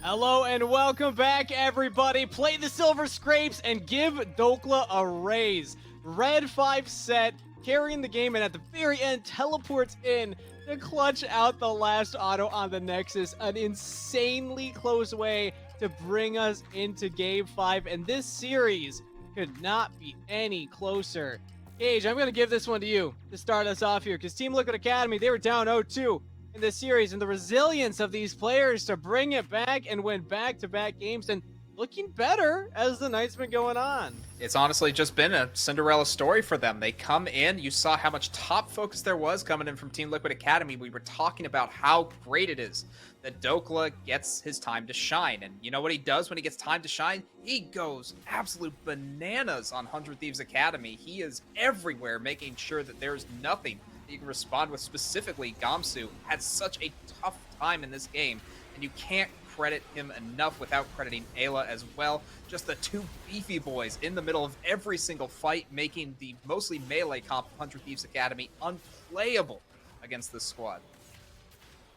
Hello and welcome back, everybody. Play the Silver Scrapes and give Dokla a raise. Red 5 set, carrying the game, and at the very end, teleports in to clutch out the last auto on the Nexus. An insanely close way to bring us into Game 5, and this series could not be any closer. Gage, I'm going to give this one to you to start us off here, because Team Liquid Academy, they were down 0-2. In this series, and the resilience of these players to bring it back and win back-to-back games and looking better as the night's been going on. It's honestly just been a Cinderella story for them. They come in, you saw how much top focus there was coming in from Team Liquid Academy. We were talking about how great it is that Dokla gets his time to shine. And you know what he does when he gets time to shine? He goes absolute bananas on 100 Thieves Academy. He is everywhere, making sure that there's nothing you can respond with. Specifically, Gamsu had such a tough time in this game, and you can't credit him enough without crediting Ayla as well. Just the two beefy boys in the middle of every single fight, making the mostly melee comp of 100 Thieves Academy unplayable against this squad.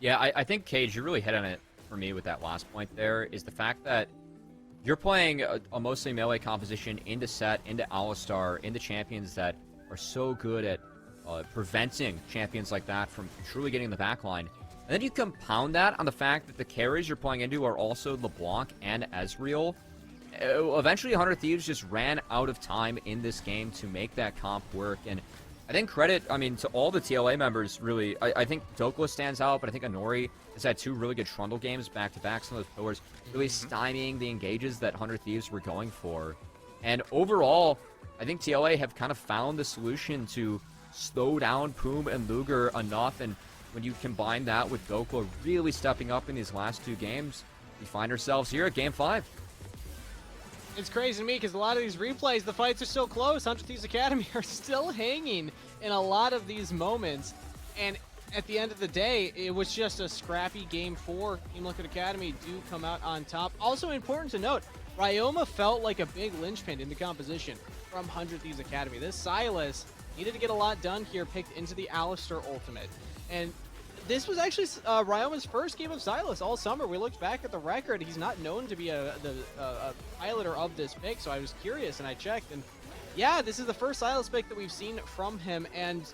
Yeah, I think, Cage, you really hit on it for me with that last point there, is the fact that you're playing a mostly melee composition into Set, into Alistar, into champions that are so good at preventing champions like that from truly getting in the backline. And then you compound that on the fact that the carries you're playing into are also LeBlanc and Ezreal. Eventually, 100 Thieves just ran out of time in this game to make that comp work. And I think credit, to all the TLA members, really. I think Dokla stands out, but I think Anori has had two really good Trundle games back-to-back. Some of those pillars really stymieing the engages that 100 Thieves were going for. And overall, I think TLA have kind of found the solution to slow down Poom and Luger enough, and when you combine that with Dokla really stepping up in these last two games, we find ourselves here at Game 5. It's crazy to me because a lot of these replays, the fights are still close. 100 Thieves Academy are still hanging in a lot of these moments, and at the end of the day, it was just a scrappy Game 4. Team Liquid Academy do come out on top. Also important to note, Ryoma felt like a big linchpin in the composition from 100 Thieves Academy. This Sylas needed to get a lot done here, picked into the Alistar ultimate. And this was actually Ryoma's first game of Sylas all summer. We looked back at the record. He's not known to be a piloter of this pick, so I was curious and I checked. And yeah, this is the first Sylas pick that we've seen from him. And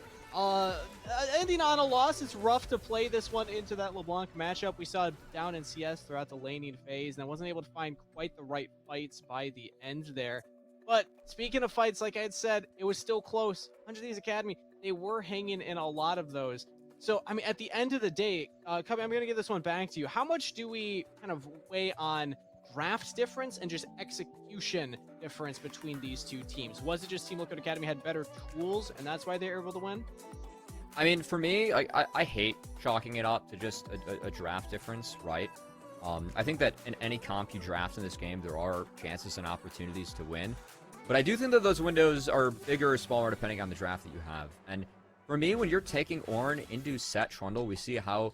ending on a loss, it's rough to play this one into that LeBlanc matchup. We saw down in CS throughout the laning phase, and I wasn't able to find quite the right fights by the end there. But speaking of fights, like I had said, it was still close. 100 Thieves Academy, they were hanging in a lot of those. So, at the end of the day, Cubby, I'm going to give this one back to you. How much do we kind of weigh on draft difference and just execution difference between these two teams? Was it just Team Liquid Academy had better tools, and that's why they were able to win? For me, I hate chalking it up to just a draft difference, right? I think that in any comp you draft in this game, there are chances and opportunities to win. But I do think that those windows are bigger or smaller depending on the draft that you have. And for me, when you're taking Ornn into Set Trundle, we see how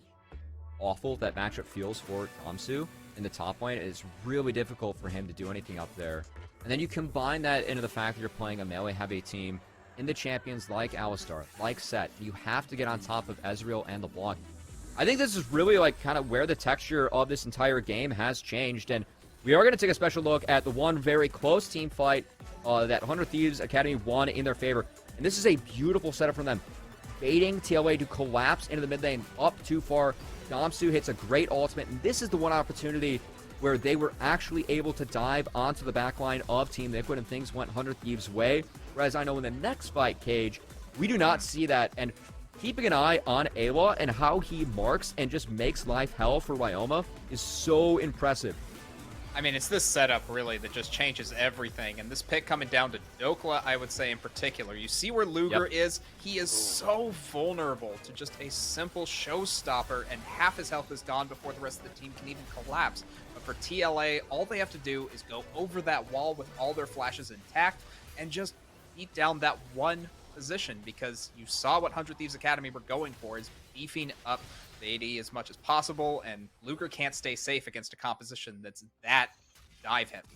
awful that matchup feels for Gamsu in the top lane. It's really difficult for him to do anything up there. And then you combine that into the fact that you're playing a melee-heavy team in the champions like Alistar, like Set. You have to get on top of Ezreal and LeBlanc. I think this is really kind of where the texture of this entire game has changed. And we are going to take a special look at the one very close team fight that 100 Thieves Academy won in their favor. And this is a beautiful setup from them. Baiting TLA to collapse into the mid lane up too far. Gamsu hits a great ultimate. And this is the one opportunity where they were actually able to dive onto the backline of Team Liquid and things went 100 Thieves' way. Whereas I know in the next fight, Cage, we do not see that. And keeping an eye on Ayla and how he marks and just makes life hell for Ryoma is so impressive. It's this setup, really, that just changes everything. And this pick coming down to Dokla, I would say in particular. You see where Luger is? He is so vulnerable to just a simple showstopper, and half his health is gone before the rest of the team can even collapse. But for TLA, all they have to do is go over that wall with all their flashes intact and just beat down that one position, because you saw what 100 Thieves Academy were going for, is beefing up the AD as much as possible, and Luger can't stay safe against a composition that's that dive heavy.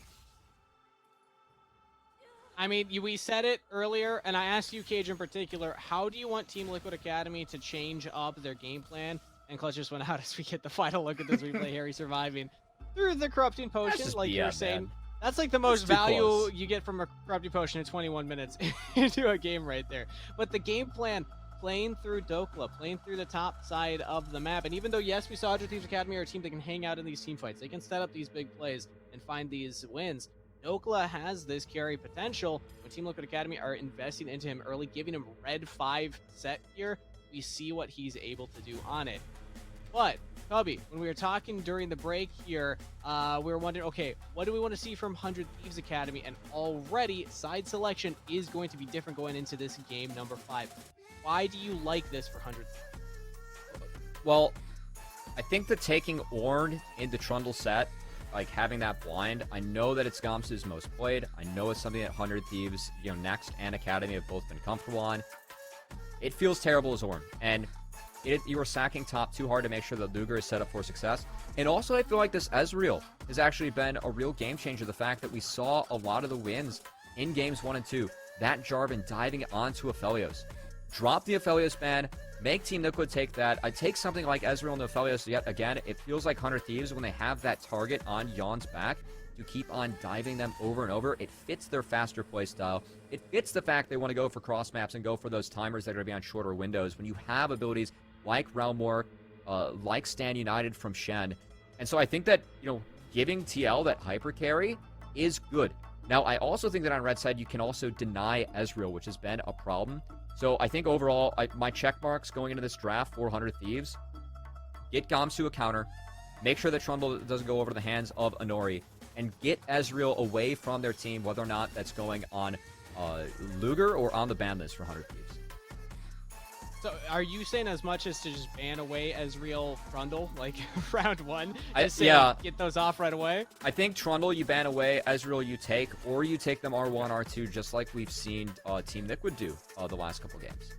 We said it earlier, and I asked you, Cage, in particular, how do you want Team Liquid Academy to change up their game plan? And Clutch just went out as we get the final look at this replay. Harry surviving. through the corrupting potion, just like you were BM, saying. man. That's like the most too value close. you get from a corrupting potion in 21 minutes into a game right there. But the game plan, playing through Dokla, playing through the top side of the map, and even though, yes, we saw 100 Thieves Academy are a team that can hang out in these team fights, they can set up these big plays and find these wins. Dokla has this carry potential. When Team Liquid Academy are investing into him early, giving him red 5 set here, we see what he's able to do on it. But, Cubby, when we were talking during the break here, we were wondering, okay, what do we want to see from 100 Thieves Academy? And already, side selection is going to be different going into this game number 5. Why do you like this for 100 Thieves? Well, I think that taking Ornn into Trundle set, like having that blind, I know that it's Gamsu's most played. I know it's something that 100 Thieves, Next and Academy have both been comfortable on. It feels terrible as Ornn, and you were sacking top too hard to make sure that Luger is set up for success. And also, I feel like this Ezreal has actually been a real game changer. The fact that we saw a lot of the wins in games 1 and 2, that Jarvan diving onto Aphelios. Drop the Aphelios ban, make Team Liquid take that. I take something like Ezreal and Aphelios yet again. It feels like 100 Thieves, when they have that target on Yon's back, to keep on diving them over and over. It fits their faster playstyle. It fits the fact they want to go for cross maps and go for those timers that are going to be on shorter windows. When you have abilities like Realm War, like Stand United from Shen. And so I think that, giving TL that hyper carry is good. Now, I also think that on red side, you can also deny Ezreal, which has been a problem. So I think overall, my check marks going into this draft for 100 Thieves, get Gamsu a counter, make sure that Trundle doesn't go over to the hands of Anori, and get Ezreal away from their team, whether or not that's going on Luger or on the ban list for 100 Thieves. So are you saying as much as to just ban away Ezreal Trundle, like round 1? Yeah. Get those off right away? I think Trundle you ban away, Ezreal you take, or you take them R1, R2, just like we've seen Team Liquid do the last couple games.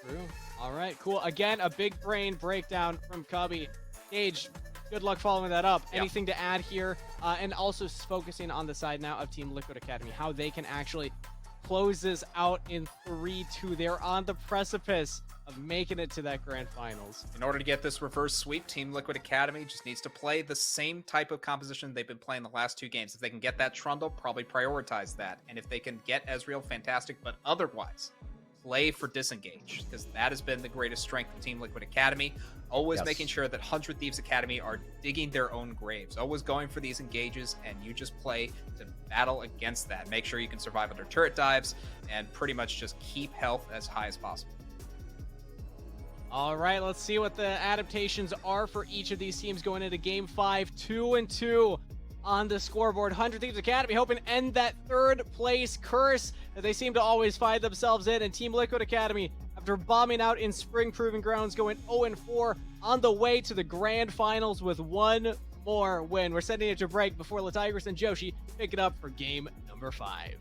True. All right, cool. Again, a big brain breakdown from Cubby. Gage, good luck following that up. Yeah. Anything to add here? And also focusing on the side now of Team Liquid Academy, how they can actually close this out in 3-2. They're on the precipice of making it to that grand finals. In order to get this reverse sweep, Team Liquid Academy just needs to play the same type of composition they've been playing the last 2 games. If they can get that Trundle, probably prioritize that. And if they can get Ezreal, fantastic. But otherwise, play for disengage, because that has been the greatest strength of Team Liquid Academy. Always making sure that 100 Thieves Academy are digging their own graves, always going for these engages, and you just play to battle against that. Make sure you can survive under turret dives, and pretty much just keep health as high as possible. All right, let's see what the adaptations are for each of these teams going into Game 5, 2-2 on the scoreboard. 100 Thieves Academy hoping to end that 3rd place curse that they seem to always find themselves in. And Team Liquid Academy, after bombing out in Spring Proving Grounds, going 0-4 on the way to the grand finals with 1 more win. We're sending it to break before Latigris and Joshi pick it up for game number 5.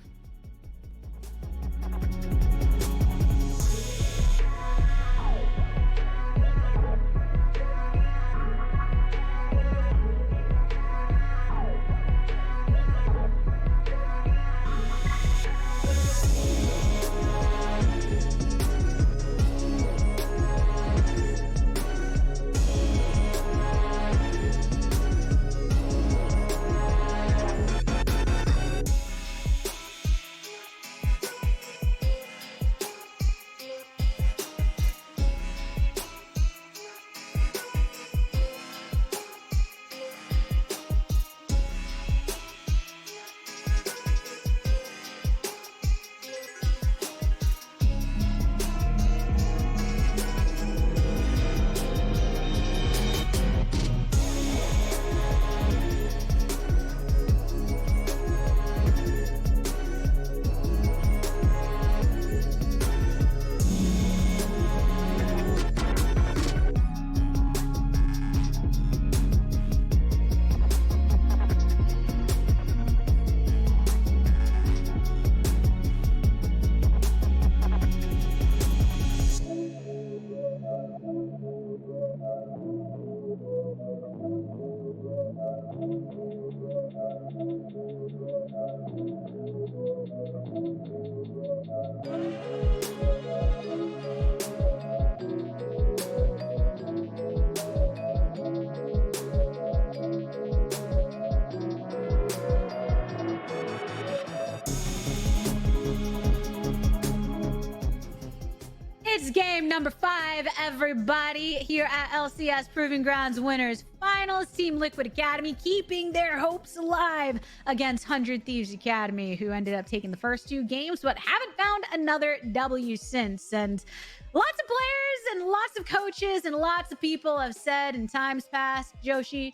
live, everybody, here at LCS Proving Grounds Winners Finals. Team Liquid Academy keeping their hopes alive against 100 Thieves Academy, who ended up taking the first 2 games, but haven't found another W since. And lots of players and lots of coaches and lots of people have said in times past, Joshi,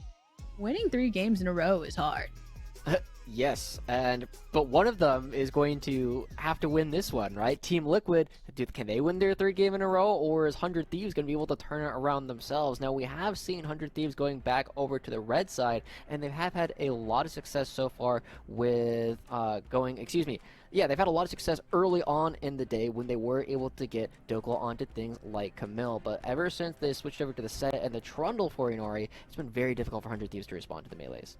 winning 3 games in a row is hard. Yes, but one of them is going to have to win this one, right? Team Liquid, can they win their 3rd game in a row, or is 100 Thieves going to be able to turn it around themselves? Now, we have seen 100 Thieves going back over to the red side, and they have had a lot of success so far with they've had a lot of success early on in the day when they were able to get Dokla onto things like Camille, but ever since they switched over to the set and the Trundle for Inori, it's been very difficult for 100 Thieves to respond to the melees.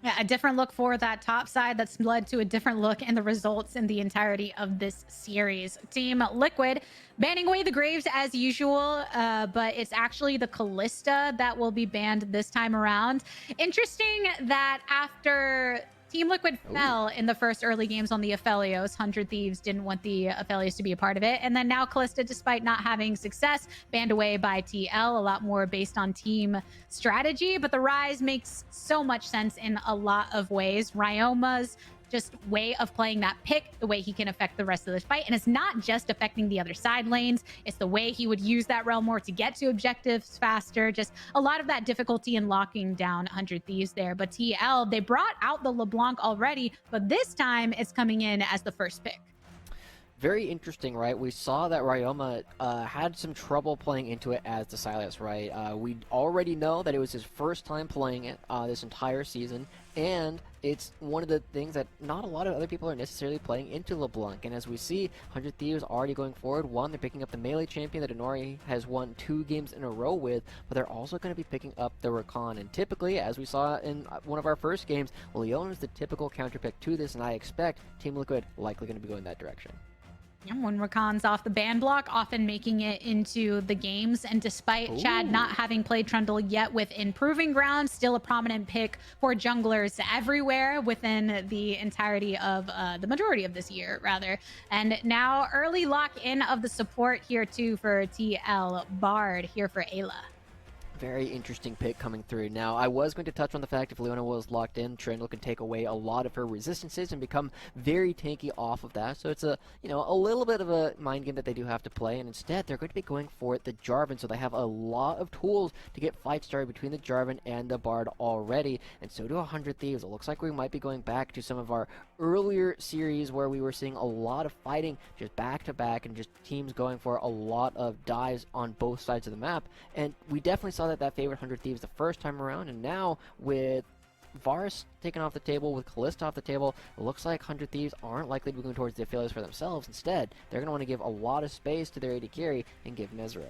Yeah, a different look for that top side that's led to a different look in the results in the entirety of this series. Team Liquid banning away the Graves as usual, but it's actually the Callista that will be banned this time around. Interesting that after Team Liquid fell in the first early games on the Aphelios, 100 Thieves didn't want the Aphelios to be a part of it. And then now Callista, despite not having success, banned away by TL, a lot more based on team strategy. But the Rise makes so much sense in a lot of ways. Ryoma's just way of playing that pick, the way he can affect the rest of the fight. And it's not just affecting the other side lanes, it's the way he would use that Realm War to get to objectives faster. Just a lot of that difficulty in locking down 100 Thieves there. But TL, they brought out the LeBlanc already, but this time it's coming in as the first pick. Very interesting, right? We saw that Ryoma had some trouble playing into it as the Silas, right? We already know that it was his first time playing it this entire season, and it's one of the things that not a lot of other people are necessarily playing into LeBlanc. And as we see, 100 Thieves already going forward. One, they're picking up the melee champion that Inori has won 2 games in a row with, but they're also going to be picking up the Rakan. And typically, as we saw in one of our first games, Leon is the typical counterpick to this, and I expect Team Liquid likely going to be going that direction. When Rakan's off the ban block, often making it into the games. And despite Chad not having played Trundle yet within Proving Ground, still a prominent pick for junglers everywhere within the entirety of the majority of this year, rather. And now early lock-in of the support here, too, for TL Bard here for Ayla. Very interesting pick coming through. Now, I was going to touch on the fact if Leona was locked in, Trundle can take away a lot of her resistances and become very tanky off of that. So it's a little bit of a mind game that they do have to play, and instead they're going to be going for the Jarvan. So they have a lot of tools to get fight started between the Jarvan and the Bard already, and so do 100 Thieves. It looks like we might be going back to some of our earlier series where we were seeing a lot of fighting just back to back and just teams going for a lot of dives on both sides of the map, and we definitely saw that favored 100 Thieves the first time around, and now with Varus taken off the table, with Callista off the table, it looks like 100 Thieves aren't likely to be going towards the Aphelios for themselves. Instead, they're going to want to give a lot of space to their AD carry and give Nezreal.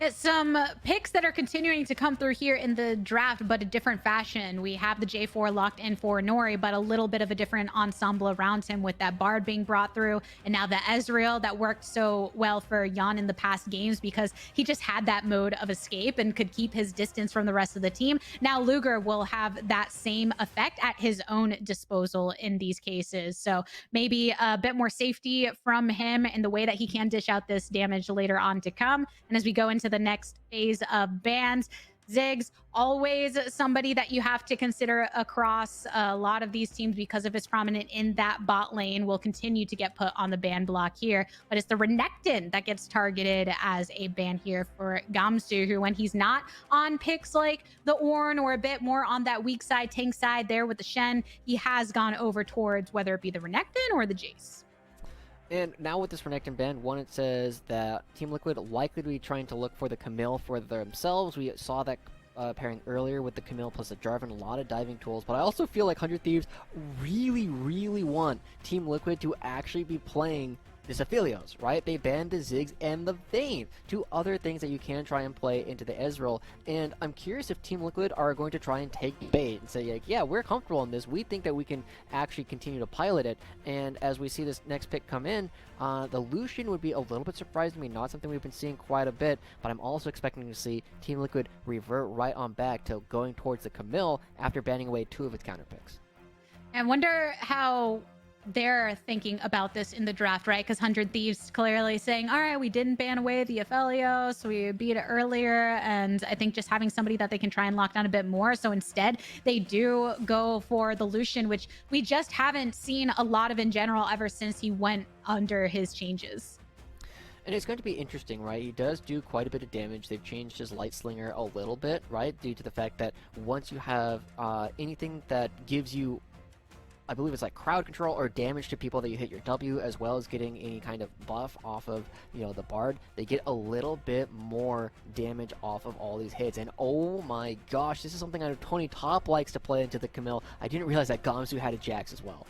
It's some picks that are continuing to come through here in the draft, but a different fashion. We have the J4 locked in for Nori, but a little bit of a different ensemble around him with that Bard being brought through, and now the Ezreal that worked so well for Jan in the past games because he just had that mode of escape and could keep his distance from the rest of the team. Now Luger will have that same effect at his own disposal in these cases. So maybe a bit more safety from him in the way that he can dish out this damage later on to come. And as we go into the next phase of bans, Ziggs, always somebody that you have to consider across a lot of these teams because of his prominent in that bot lane, will continue to get put on the ban block here. But it's the Renekton that gets targeted as a ban here for Gamsu, who when he's not on picks like the Ornn or a bit more on that weak side, tank side there with the Shen, he has gone over towards whether it be the Renekton or the Jace. And now with this Renekton ban, one, it says that Team Liquid likely to be trying to look for the Camille for themselves. We saw that pairing earlier with the Camille plus the Jarvan, a lot of diving tools. But I also feel like 100 Thieves really, really want Team Liquid to actually be playing this Aphelios, right? They banned the Ziggs and the Vayne, 2 other things that you can try and play into the Ezreal. And I'm curious if Team Liquid are going to try and take bait and say, like, yeah, we're comfortable in this. We think that we can actually continue to pilot it. And as we see this next pick come in, the Lucian would be a little bit surprising to me, not something we've been seeing quite a bit, but I'm also expecting to see Team Liquid revert right on back to going towards the Camille after banning away 2 of its counter picks. I wonder how they're thinking about this in the draft, right? Because 100 Thieves clearly saying, all right, we didn't ban away the Aphelios, we beat it earlier, and I think just having somebody that they can try and lock down a bit more. So instead, they do go for the Lucian, which we just haven't seen a lot of in general ever since he went under his changes. And it's going to be interesting, right? He does do quite a bit of damage. They've changed his Light Slinger a little bit, right? Due to the fact that once you have anything that gives you, I believe it's like crowd control or damage to people that you hit your W, as well as getting any kind of buff off of, you know, the Bard, they get a little bit more damage off of all these hits. And oh my gosh, this is something I know Tony Top likes to play into the Camille. I didn't realize that Gamsu had a Jax as well.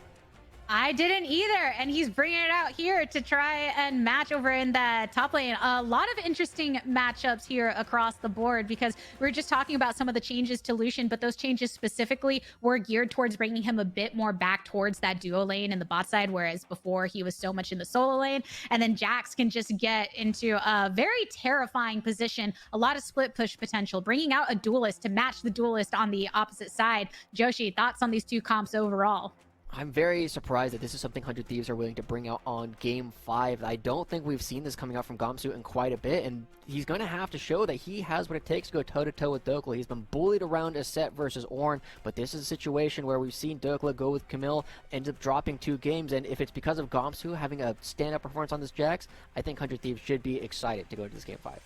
I didn't either, and he's bringing it out here to try and match over in that top lane. A lot of interesting matchups here across the board, because we were just talking about some of the changes to Lucian, but those changes specifically were geared towards bringing him a bit more back towards that duo lane in the bot side, whereas before he was so much in the solo lane. And then Jax can just get into a very terrifying position, a lot of split push potential, bringing out a duelist to match the duelist on the opposite side. Joshi, thoughts on these two comps overall? I'm very surprised that this is something 100 Thieves are willing to bring out on Game 5. I don't think we've seen this coming out from Gamsu in quite a bit, and he's going to have to show that he has what it takes to go toe-to-toe with Dokla. He's been bullied around a set versus Ornn, but this is a situation where we've seen Dokla go with Camille, ends up dropping 2 games, and if it's because of Gamsu having a stand-up performance on this Jax, I think 100 Thieves should be excited to go to this Game 5.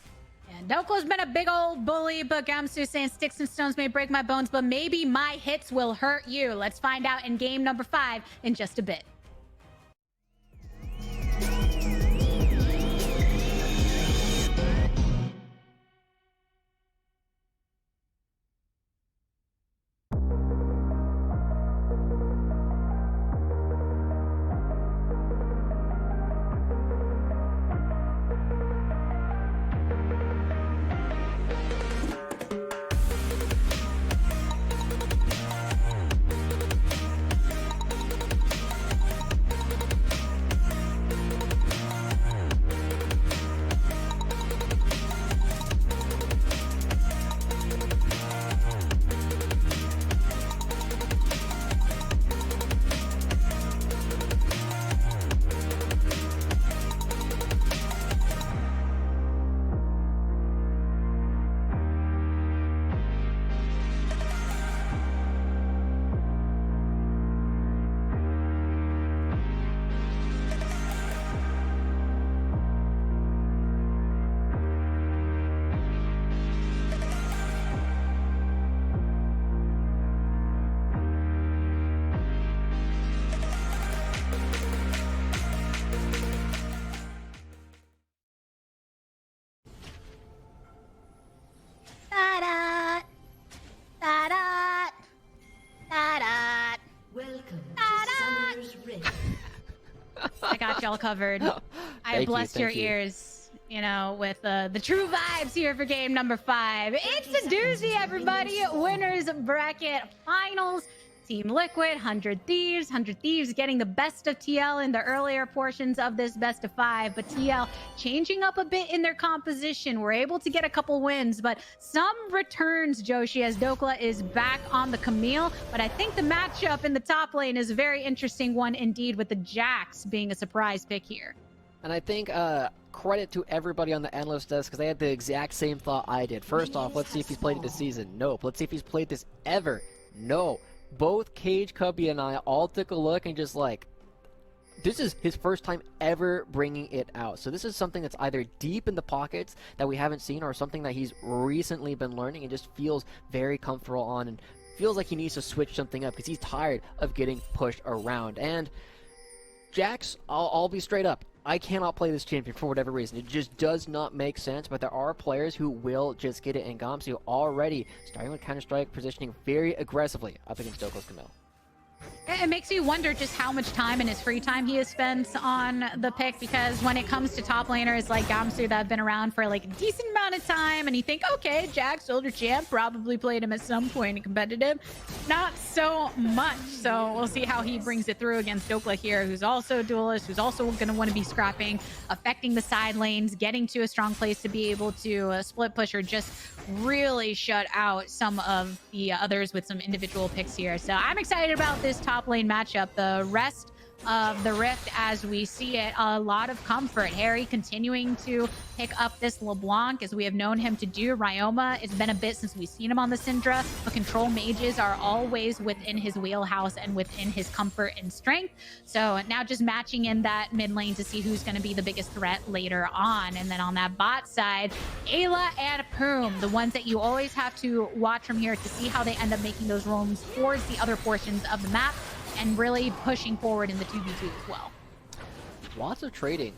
And Dokla's been a big old bully, but Gamsu saying sticks and stones may break my bones, but maybe my hits will hurt you. Let's find out in game number 5 in just a bit. I got y'all covered. I blessed your ears, you know, with the true vibes here for game number 5. It's a doozy, everybody. Winners bracket finals. Team Liquid, 100 Thieves. 100 Thieves getting the best of TL in the earlier portions of this best of 5, but TL changing up a bit in their composition. We're able to get a couple wins, but some returns, Joshi, as Dokla is back on the Camille. But I think the matchup in the top lane is a very interesting one indeed, with the Jax being a surprise pick here. And I think credit to everybody on the analyst desk, because they had the exact same thought I did. First off, let's see if he's played it this season. Nope. Let's see if he's played this ever. No. Both Cage, Cubby, and I all took a look and just like, this is his first time ever bringing it out. So this is something that's either deep in the pockets that we haven't seen, or something that he's recently been learning and just feels very comfortable on, and feels like he needs to switch something up because he's tired of getting pushed around. And Jax, I'll be straight up, I cannot play this champion for whatever reason. It just does not make sense, but there are players who will just get it, and Gamsu already starting with Counter-Strike, positioning very aggressively up against Dokla's Camille. It makes me wonder just how much time in his free time he has spent on the pick, because when it comes to top laners like Gamsu that have been around for like a decent amount of time, and you think, okay, Jax, older champ, probably played him at some point in competitive. Not so much. So we'll see how he brings it through against Dokla here, who's also a duelist, who's also going to want to be scrapping, affecting the side lanes, getting to a strong place to be able to split push or just really shut out some of the others with some individual picks here. So I'm excited about this top lane matchup. The rest of the Rift as we see it. A lot of comfort. Harry continuing to pick up this LeBlanc as we have known him to do. Ryoma, it's been a bit since we've seen him on the Syndra, but control mages are always within his wheelhouse and within his comfort and strength. So now just matching in that mid lane to see who's going to be the biggest threat later on. And then on that bot side, Ayla and Poom, the ones that you always have to watch from here to see how they end up making those roams towards the other portions of the map and really pushing forward in the 2v2 as well. Lots of trading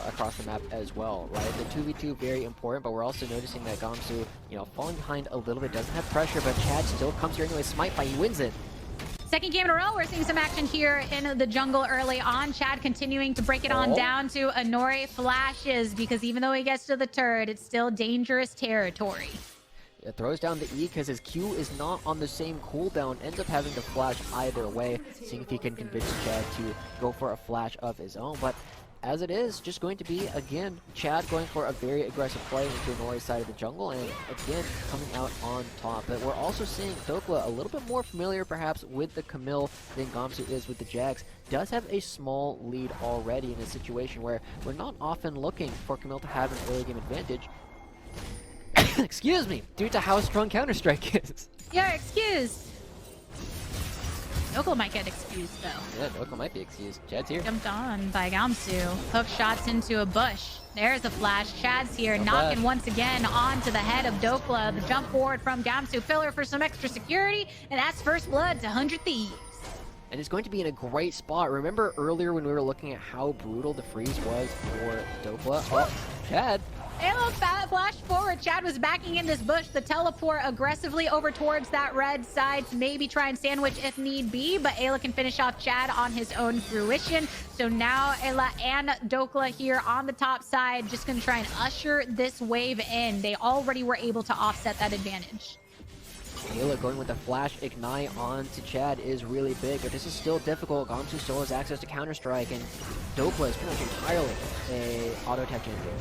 across the map as well, right? The 2v2 very important, but we're also noticing that Gamsu, you know, falling behind a little bit, doesn't have pressure, but Chad still comes here anyway. Smite by, he wins it. Second game in a row, we're seeing some action here in the jungle early on. Chad continuing to break it on down to Inori. Flashes, because even though he gets to the turret, it's still dangerous territory. It throws down the E because his Q is not on the same cooldown. Ends up having to flash either way, seeing if he can convince Chad to go for a flash of his own. But as it is, just going to be, again, Chad going for a very aggressive play into Nori's side of the jungle, and again, coming out on top. But we're also seeing Dokla a little bit more familiar, perhaps, with the Camille than Gamsu is with the Jax. Does have a small lead already in a situation where we're not often looking for Camille to have an early game advantage. Excuse me, due to how strong Counter-Strike is. You're excused. Dokla might get excused though. Yeah, Dokla might be excused. Chad's here. Jumped on by Gamsu. Hook shots into a bush. There's a flash. Chad's here, knocking once again onto the head of Dokla. The jump forward from Gamsu. Pillar for some extra security, and that's first blood to 100 Thieves. And it's going to be in a great spot. Remember earlier when we were looking at how brutal the freeze was for Dokla? Oh, Chad. Ayla flash forward. Chad was backing in this bush. The teleport aggressively over towards that red side to maybe try and sandwich if need be, but Ayla can finish off Chad on his own fruition. So now Ayla and Dokla here on the top side, just going to try and usher this wave in. They already were able to offset that advantage. Ayla going with the flash ignite onto Chad is really big, but this is still difficult. Gamsu still has access to Counter-Strike, and Dokla is pretty much entirely a auto-attack champion.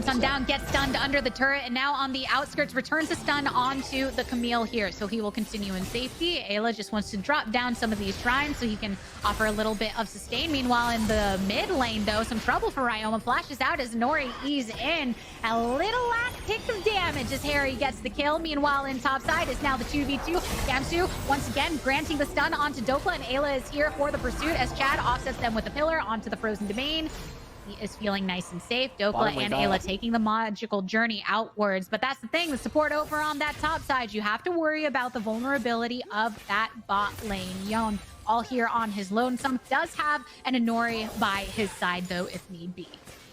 Sun down, gets stunned under the turret, and now on the outskirts, returns the stun onto the Camille here, so he will continue in safety. Ayla just wants to drop down some of these shrines so he can offer a little bit of sustain. Meanwhile, in the mid lane, though, some trouble for Ryoma. Flashes out as Nori ease in. A little last pick of damage as Harry gets the kill. Meanwhile, in top side is now the 2v2. Gamsu, once again, granting the stun onto Dokla, and Ayla is here for the pursuit as Chad offsets them with the pillar onto the frozen domain. He is feeling nice and safe. Dokla and Ayla taking the magical journey outwards. But that's the thing, the support over on that top side, you have to worry about the vulnerability of that bot lane. Yon, all here on his lonesome, does have an Inori by his side, though, if need be.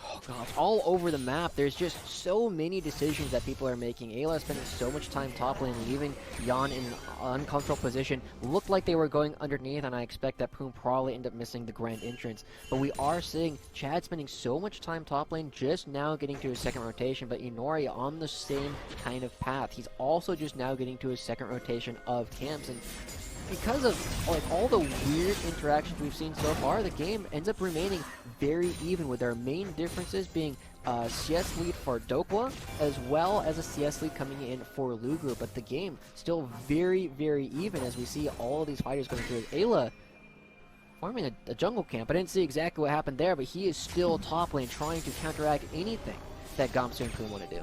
Oh gosh, all over the map, there's just so many decisions that people are making. Ayla spending so much time top lane, leaving Yon in an uncomfortable position. Looked like they were going underneath, and I expect that Poom probably ended up missing the grand entrance. But we are seeing Chad spending so much time top lane, just now getting to his second rotation, but Inori on the same kind of path. He's also just now getting to his second rotation of camps, and because of like all the weird interactions we've seen so far, the game ends up remaining very even, with our main differences being CS lead for Dokla as well as a CS lead coming in for Luger. But the game still very, very even as we see all of these fighters going through. Ayla forming a jungle camp. I didn't see exactly what happened there, but he is still top lane trying to counteract anything that Gamsu and Poom want to do.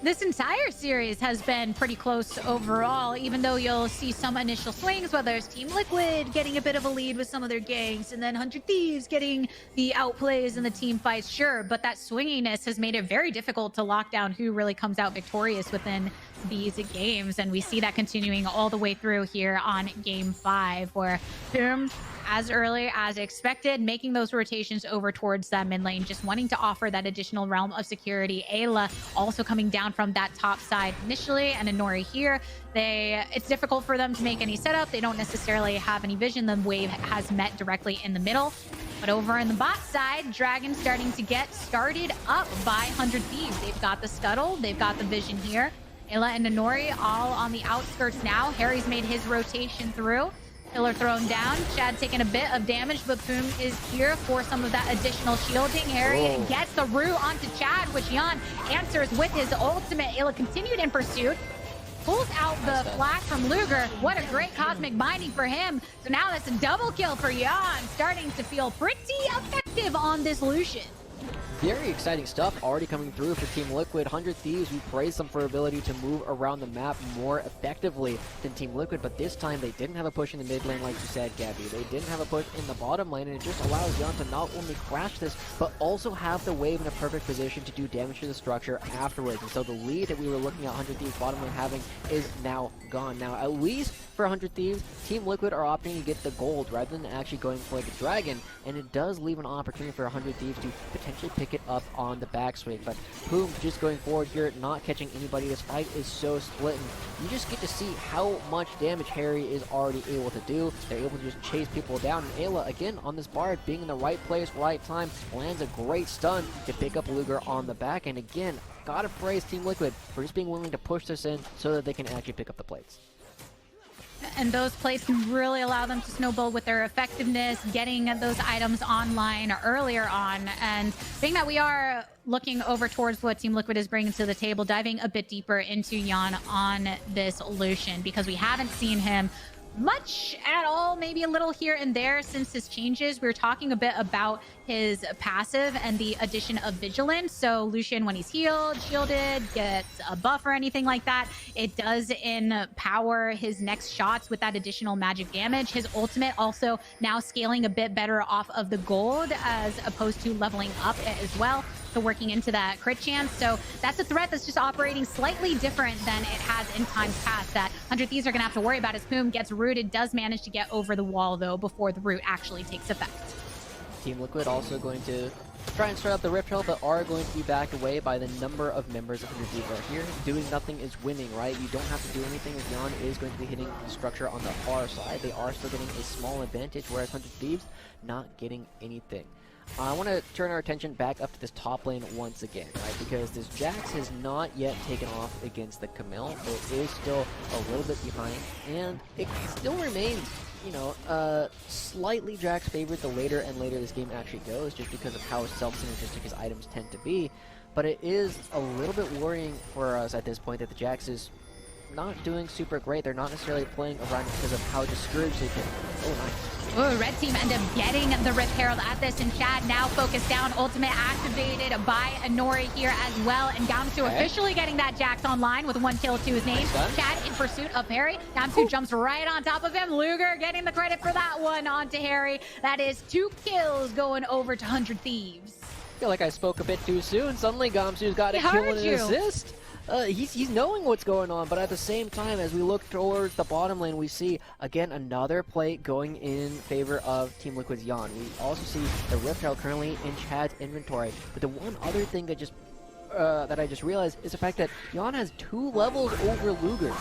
This entire series has been pretty close overall, even though you'll see some initial swings, whether it's Team Liquid getting a bit of a lead with some of their ganks, and then 100 Thieves getting the outplays in the team fights, sure, but that swinginess has made it very difficult to lock down who really comes out victorious within these games, and we see that continuing all the way through here on Game 5, where Poom, as early as expected, making those rotations over towards that mid lane, just wanting to offer that additional realm of security. Ayla also coming down from that top side initially, and Inori here. It's difficult for them to make any setup. They don't necessarily have any vision. The wave has met directly in the middle. But over in the bot side, Dragon starting to get started up by 100 Thieves. They've got the scuttle, they've got the vision here. Ayla and Inori all on the outskirts now. Harry's made his rotation through. Pillar thrown down. Chad taking a bit of damage, but Poom is here for some of that additional shielding. Harry gets the root onto Chad, which Yan answers with his ultimate. Ayla continued in pursuit. pulls out the flash from Luger. What a great cosmic binding for him. So now that's a double kill for Jan, starting to feel pretty effective on this Lucian. Very exciting stuff already coming through for Team Liquid. 100 Thieves, we praise them for ability to move around the map more effectively than Team Liquid, but this time they didn't have a push in the mid lane like you said, Gabby. They didn't have a push in the bottom lane, and it just allows Jan to not only crash this, but also have the wave in a perfect position to do damage to the structure afterwards. And so the lead that we were looking at 100 Thieves bottom lane having is now gone. Now, at least for 100 Thieves, Team Liquid are opting to get the gold rather than actually going for the dragon, and it does leave an opportunity for 100 Thieves to potentially pick it up on the backswing. But Poom just going forward here, not catching anybody. This fight is so split, and you just get to see how much damage Harry is already able to do. They're able to just chase people down, and Ayla, again, on this Bard, being in the right place, right time, lands a great stun to pick up Luger on the back. And again, gotta praise Team Liquid for just being willing to push this in so that they can actually pick up the plates. And those plays can really allow them to snowball with their effectiveness, getting those items online earlier on. And being that we are looking over towards what Team Liquid is bringing to the table, diving a bit deeper into Jan on this Lucian, because we haven't seen him much at all, maybe a little here and there since his changes. We were talking a bit about his passive and the addition of Vigilance. So Lucian, when he's healed, shielded, gets a buff or anything like that, it does empower his next shots with that additional magic damage. His ultimate also now scaling a bit better off of the gold as opposed to leveling up as well. So working into that crit chance. So that's a threat that's just operating slightly different than it has in times past that 100 Thieves are going to have to worry about as Poom gets rooted, does manage to get over the wall though before the root actually takes effect. Team Liquid also going to try and start out the Rift Trail, but are going to be backed away by the number of members of 100 Thieves are here. Doing nothing is winning, right? You don't have to do anything as Jan is going to be hitting the structure on the far side. They are still getting a small advantage, whereas 100 Thieves not getting anything. I want to turn our attention back up to this top lane once again, right? Because this Jax has not yet taken off against the Camille. It is still a little bit behind, and it still remains, you know, slightly Jax favored the later and later this game actually goes, just because of how self-synergistic his items tend to be. But it is a little bit worrying for us at this point that the Jax is not doing super great. They're not necessarily playing around because of how discouraged they can. Oh, nice. Ooh, red team end up getting the Rift Herald at this, and Chad now focused down, ultimate activated by Inori here as well, and Gamsu officially getting that Jax online with 1 kill to his name. Nice. Chad in pursuit of Harry. Gamsu jumps right on top of him. Luger getting the credit for that one onto Harry. That is 2 kills going over to 100 Thieves. I feel like I spoke a bit too soon. Suddenly Gamsu's got a kill and an assist. He's knowing what's going on, but at the same time, as we look towards the bottom lane, we see, again, another play going in favor of Team Liquid's Jan. We also see the Rift Herald currently in Chad's inventory. But the one other thing that I just realized is the fact that Jan has 2 levels over Luger.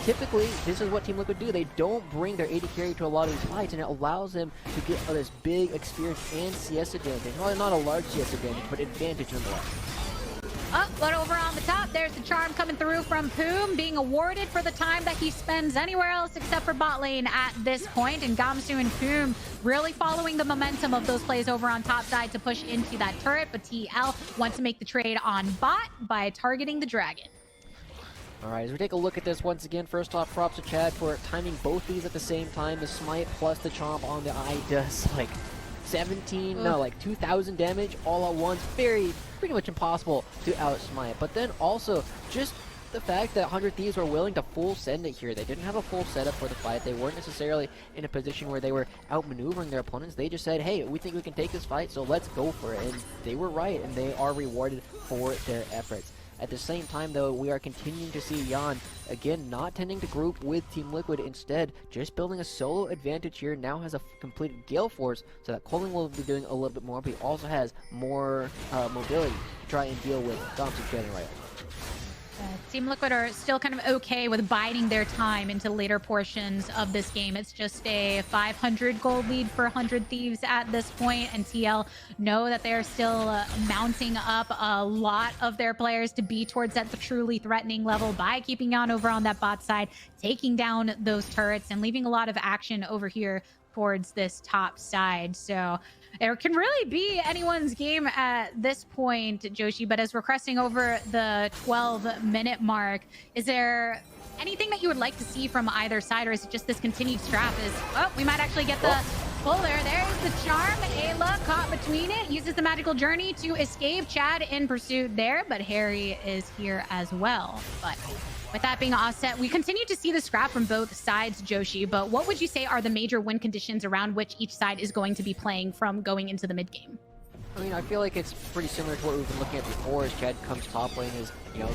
Typically, this is what Team Liquid do. They don't bring their AD carry to a lot of these fights, and it allows them to get this big experience and CS advantage. Well, not a large CS advantage, but advantage nonetheless. Oh, but over on the top, there's the charm coming through from Poom, being awarded for the time that he spends anywhere else except for bot lane at this point. And Gamsu and Poom really following the momentum of those plays over on top side to push into that turret. But TL wants to make the trade on bot by targeting the dragon. All right, as we take a look at this once again, first off, props to Chad for timing both these at the same time. The smite plus the chomp on the eye does like 2,000 damage all at once. Pretty much impossible to outsmite. But then also, just the fact that 100 Thieves were willing to full send it here. They didn't have a full setup for the fight. They weren't necessarily in a position where they were outmaneuvering their opponents. They just said, hey, we think we can take this fight, so let's go for it. And they were right, and they are rewarded for their efforts. At the same time, though, we are continuing to see Jan, again, not tending to group with Team Liquid. Instead, just building a solo advantage here. Now has a completed Gale Force, so that Colin will be doing a little bit more, but he also has more mobility to try and deal with Gamsu, Chad, and Riot. Team Liquid are still kind of okay with biding their time into later portions of this game. It's just a 500 gold lead for 100 Thieves at this point, and TL know that they're still mounting up a lot of their players to be towards that truly threatening level by keeping Jan over on that bot side, taking down those turrets, and leaving a lot of action over here towards this top side. So it can really be anyone's game at this point, Joshi, but as we're cresting over the 12-minute mark, is there anything that you would like to see from either side, or is it just this continued strap? Oh, we might actually get the pull there. There's the charm. Ayla caught between it, uses the magical journey to escape. Chad in pursuit there, but Harry is here as well. But with that being offset, we continue to see the scrap from both sides, Joshi, but what would you say are the major win conditions around which each side is going to be playing from going into the mid game? I mean, I feel like it's pretty similar to what we've been looking at before as Chad comes top lane is,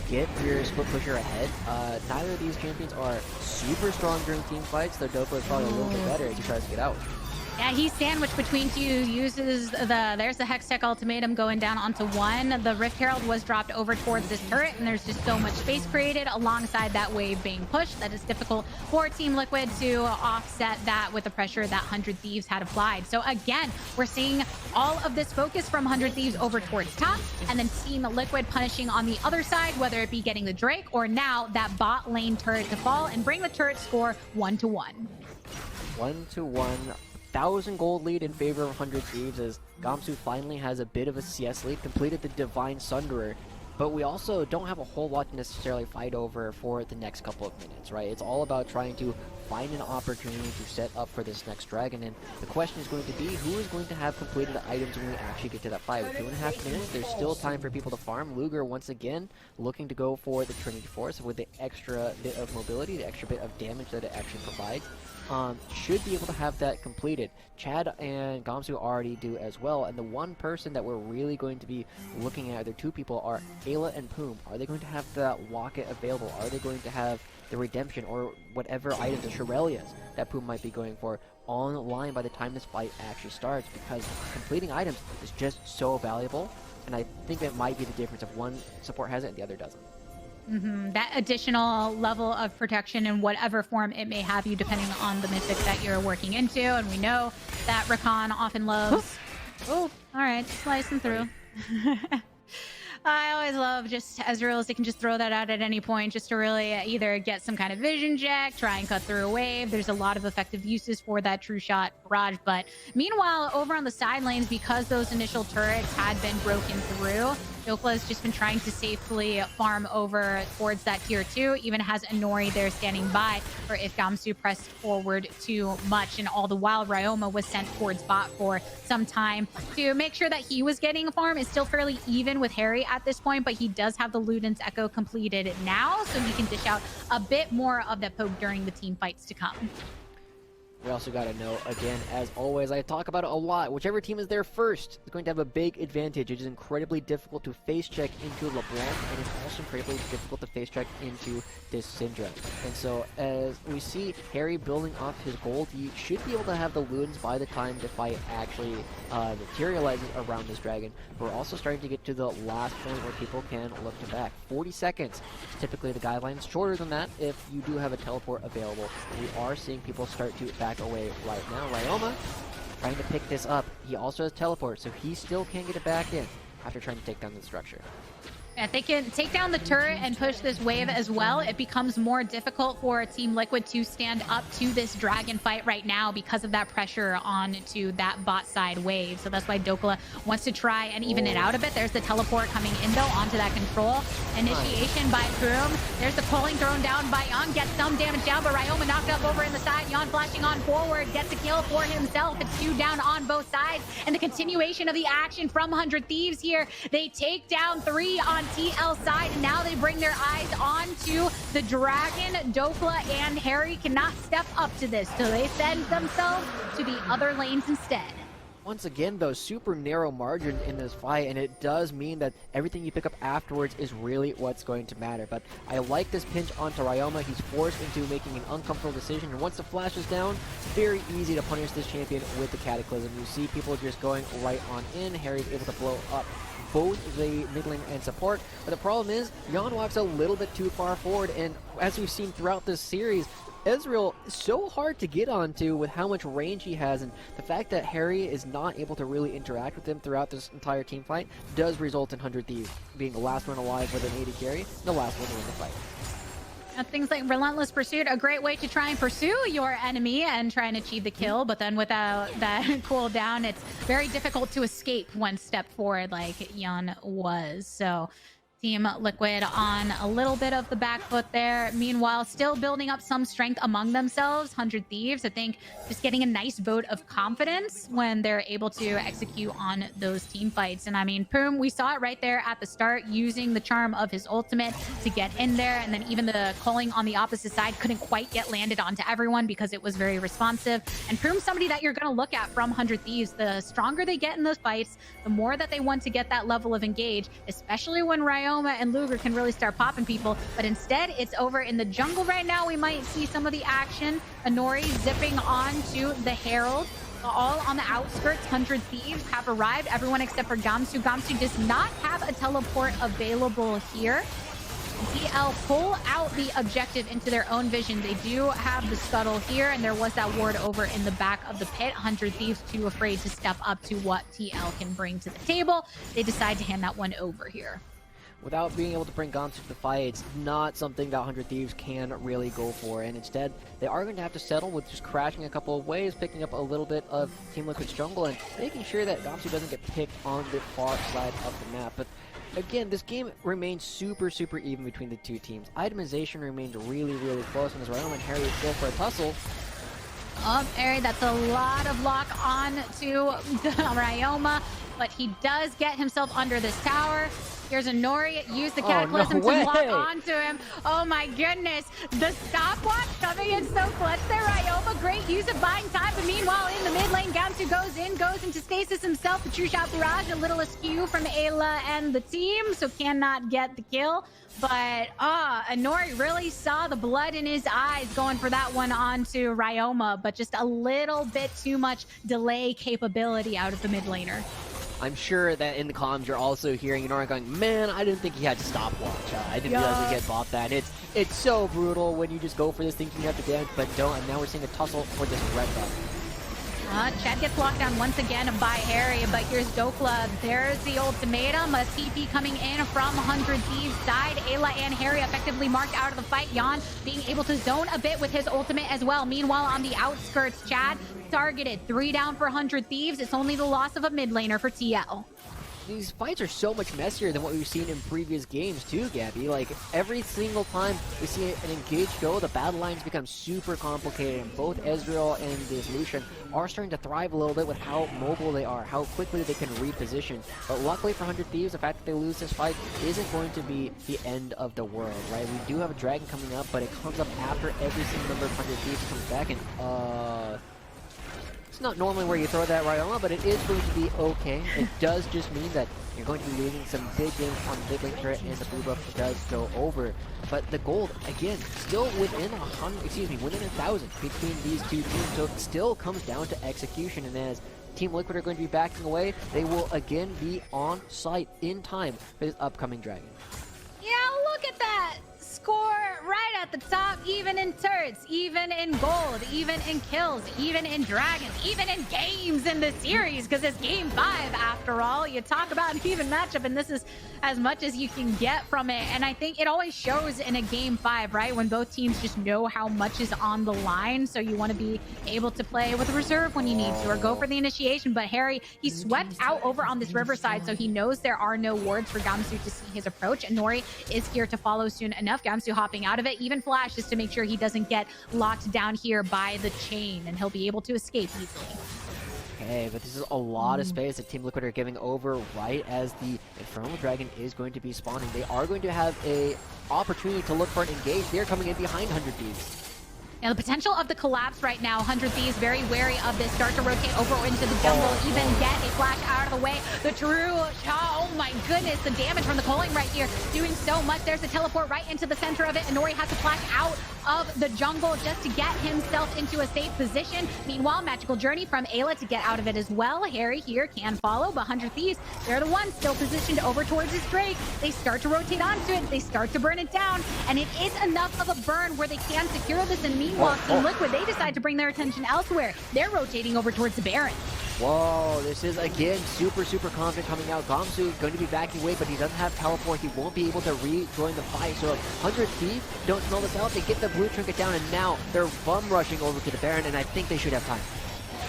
get your split pusher ahead. Neither of these champions are super strong during team fights, though Dopa is probably a little bit better as he tries to get out. Yeah, he's sandwiched between two, uses there's the Hextech ultimatum going down onto one. The Rift Herald was dropped over towards this turret, and there's just so much space created alongside that wave being pushed that it's difficult for Team Liquid to offset that with the pressure that 100 Thieves had applied. So again, we're seeing all of this focus from 100 Thieves over towards top, and then Team Liquid punishing on the other side, whether it be getting the Drake or now that bot lane turret to fall and bring the turret score 1-1. 1-1. 1,000 gold lead in favor of 100 Thieves as Gamsu finally has a bit of a CS lead, completed the Divine Sunderer. But we also don't have a whole lot to necessarily fight over for the next couple of minutes, right? It's all about trying to find an opportunity to set up for this next dragon, and the question is going to be who is going to have completed the items when we actually get to that fight. With 2.5 minutes, there's still time for people to farm. Luger, once again, looking to go for the Trinity Force with the extra bit of mobility, the extra bit of damage that it actually provides. Should be able to have that completed. Chad and Gamsu already do as well, and the one person that we're really going to be looking at, the two people, are Ayla and Poom. Are they going to have the Locket available? Are they going to have the Redemption or whatever items, the Shirelias, that Poom might be going for online by the time this fight actually starts? Because completing items is just so valuable, and I think that might be the difference if one support has it and the other doesn't. That additional level of protection in whatever form it may have you, depending on the mythic that you're working into. And we know that Rakan often loves... Oh, all right, slicing through. I always love just Ezreal's. They can just throw that out at any point just to really either get some kind of vision check, try and cut through a wave. There's a lot of effective uses for that true shot barrage. But meanwhile, over on the side lanes, because those initial turrets had been broken through, Dokla has just been trying to safely farm over towards that tier 2, even has Inori there standing by for if Gamsu pressed forward too much. And all the while, Ryoma was sent towards bot for some time to make sure that he was getting a farm. It's still fairly even with Harry at this point, but he does have the Luden's Echo completed now, so he can dish out a bit more of that poke during the team fights to come. We also got to know, again, as always, I talk about it a lot, whichever team is there first is going to have a big advantage. It is incredibly difficult to face check into LeBlanc, and it's also incredibly difficult to face check into this Syndra. And so, as we see Harry building off his gold, he should be able to have the Ludens by the time the fight actually materializes around this dragon. We're also starting to get to the last point where people can look to back. 40 seconds is typically the guidelines. Shorter than that if you do have a teleport available. We are seeing people start to back away right now. Ryoma trying to pick this up. He also has teleport, so he still can't get it back in after trying to take down the structure. If they can take down the turret and push this wave as well, it becomes more difficult for Team Liquid to stand up to this dragon fight right now because of that pressure onto that bot side wave. So that's why Dokla wants to try and even it out a bit. There's the teleport coming in though onto that control. Initiation by Kroom. There's the pulling thrown down by Yon. Gets some damage down, but Ryoma knocked up over in the side. Yon flashing on forward. Gets a kill for himself. It's 2 down on both sides. And the continuation of the action from 100 Thieves here. They take down 3 on TL side, and now they bring their eyes onto the dragon. Dokla and Harry cannot step up to this, so they send themselves to the other lanes instead. Once again, though, super narrow margin in this fight, and it does mean that everything you pick up afterwards is really what's going to matter. But I like this pinch onto Ryoma. He's forced into making an uncomfortable decision, and once the flash is down, it's very easy to punish this champion with the Cataclysm. You see people just going right on in. Harry's able to blow up both the mid lane and support, but the problem is Yon walks a little bit too far forward, and as we've seen throughout this series, Ezreal is so hard to get onto with how much range he has, and the fact that Harry is not able to really interact with him throughout this entire team fight does result in 100 Thieves being the last one alive with an AD carry, and the last one to win the fight. Things like Relentless Pursuit, a great way to try and pursue your enemy and try and achieve the kill, but then without that cooldown, it's very difficult to escape one step forward like Yon was. So Team Liquid on a little bit of the back foot there. Meanwhile, still building up some strength among themselves. 100 Thieves, I think, just getting a nice vote of confidence when they're able to execute on those team fights. And I mean, Poom, we saw it right there at the start, using the charm of his ultimate to get in there. And then even the calling on the opposite side couldn't quite get landed onto everyone because it was very responsive. And Poom's somebody that you're going to look at from 100 Thieves. The stronger they get in those fights, the more that they want to get that level of engage, especially when Ryoma and Luger can really start popping people. But instead, it's over in the jungle right now. We might see some of the action. Inori zipping on to the Herald. All on the outskirts. 100 Thieves have arrived. Everyone except for Gamsu. Gamsu does not have a teleport available here. TL pull out the objective into their own vision. They do have the scuttle here, and there was that ward over in the back of the pit. 100 Thieves too afraid to step up to what TL can bring to the table. They decide to hand that one over here. Without being able to bring Gamsu to the fight, it's not something that 100 Thieves can really go for, and instead, they are going to have to settle with just crashing a couple of waves, picking up a little bit of Team Liquid's jungle, and making sure that Gamsu doesn't get picked on the far side of the map. But again, this game remains super even between the two teams. Itemization remains really close, and as Ryoma and Harry go for a tussle. Oh, Harry, that's a lot of lock on to Ryoma, but he does get himself under this tower. Here's Inori, use the Cataclysm to lock onto him. Oh my goodness, the stopwatch coming in so clutch there. Ryoma, great use of buying time, but meanwhile in the mid lane, Gamsu goes into stasis himself. The True Shot Barrage, a little askew from Ayla and the team, so cannot get the kill. But Inori really saw the blood in his eyes going for that one onto Ryoma, but just a little bit too much delay capability out of the mid laner. I'm sure that in the comms you're also hearing Inori going, man, I didn't think he had to stopwatch. I didn't realize he had bought that. It's so brutal when you just go for this thinking you have to damage, but don't. And now we're seeing a tussle for this red buff. Chad gets locked down once again by Harry, but here's Dokla. There's the ultimatum. A TP coming in from 100 Thieves' side. Ayla and Harry effectively marked out of the fight. Jan being able to zone a bit with his ultimate as well. Meanwhile, on the outskirts, Chad targeted. 3 down for 100 Thieves. It's only the loss of a mid laner for TL. These fights are so much messier than what we've seen in previous games too, Gabby. Like, every single time we see an engaged go, the battle lines become super complicated, and both Ezreal and this Lucian are starting to thrive a little bit with how mobile they are, how quickly they can reposition. But luckily for 100 Thieves, the fact that they lose this fight isn't going to be the end of the world, right? We do have a dragon coming up, but it comes up after every single member of 100 Thieves comes back, and it's not normally where you throw that Ryoma, but it is going to be okay. It does just mean that you're going to be losing some big games on the big lane turret, and the blue buff does go over. But the gold, again, still within 1,000 between these two teams, so it still comes down to execution. And as Team Liquid are going to be backing away, they will again be on site in time for this upcoming dragon. Yeah, look at that! Score right at the top, even in turrets, even in gold, even in kills, even in dragons, even in games in the series, because it's game 5 after all. You talk about an even matchup, and this is as much as you can get from it. And I think it always shows in a game 5, right? When both teams just know how much is on the line, so you want to be able to play with reserve when you need to, or go for the initiation. But Harry, he swept out over on this riverside, so he knows there are no wards for Gamsu to see his approach, and Nori is here to follow soon enough. Gamsu hopping out of it, even flashes to make sure he doesn't get locked down here by the chain, and he'll be able to escape easily. Okay, but this is a lot of space that Team Liquid are giving over right as the Infernal Dragon is going to be spawning. They are going to have a opportunity to look for an engage. They're coming in behind 100 Thieves. Now, the potential of the collapse right now, 100 Thieves very wary of this. Start to rotate over into the jungle, even get a flash out of the way. The true shot, oh my goodness, the damage from the culling right here, doing so much. There's a teleport right into the center of it. Inori has to flash out of the jungle just to get himself into a safe position. Meanwhile, magical journey from Ayla to get out of it as well. Harry here can follow, but 100 Thieves, they're the ones still positioned over towards his Drake. They start to rotate onto it. They start to burn it down, and it is enough of a burn where they can secure this. And meanwhile, Team Liquid, they decide to bring their attention elsewhere. They're rotating over towards the Baron. Whoa, this is, again, super confident coming out. Gamsu going to be backing away, but he doesn't have teleport. He won't be able to rejoin the fight. So 100 Thieves don't smell this out. They get the blue trinket down, and now they're bum rushing over to the Baron, and I think they should have time.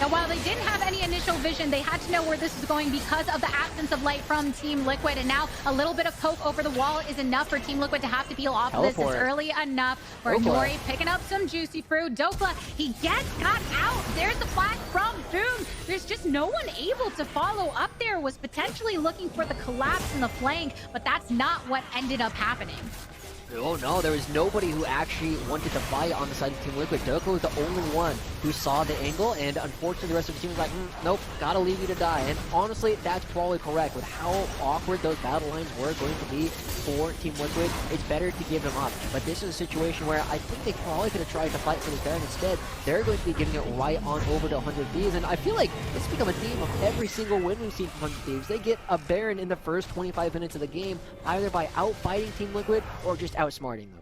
Now, while they didn't have any initial vision, they had to know where this was going because of the absence of light from Team Liquid. And now a little bit of poke over the wall is enough for Team Liquid to have to peel off of this. It's early enough for Nori picking up some juicy fruit. Dokla, he got out. There's the flash from Boom. There's just no one able to follow up there. Was potentially looking for the collapse in the flank, but that's not what ended up happening. Oh no, there was nobody who actually wanted to fight on the side of Team Liquid. Dokla was the only one who saw the angle, and unfortunately the rest of the team was like, nope, gotta leave you to die. And honestly, that's probably correct. With how awkward those battle lines were going to be for Team Liquid, it's better to give them up. But this is a situation where I think they probably could have tried to fight for this Baron. Instead, they're going to be giving it right on over to 100 Thieves, and I feel like it's become a theme of every single win we've seen from 100 Thieves. They get a Baron in the first 25 minutes of the game, either by outfighting Team Liquid or just outsmarting them.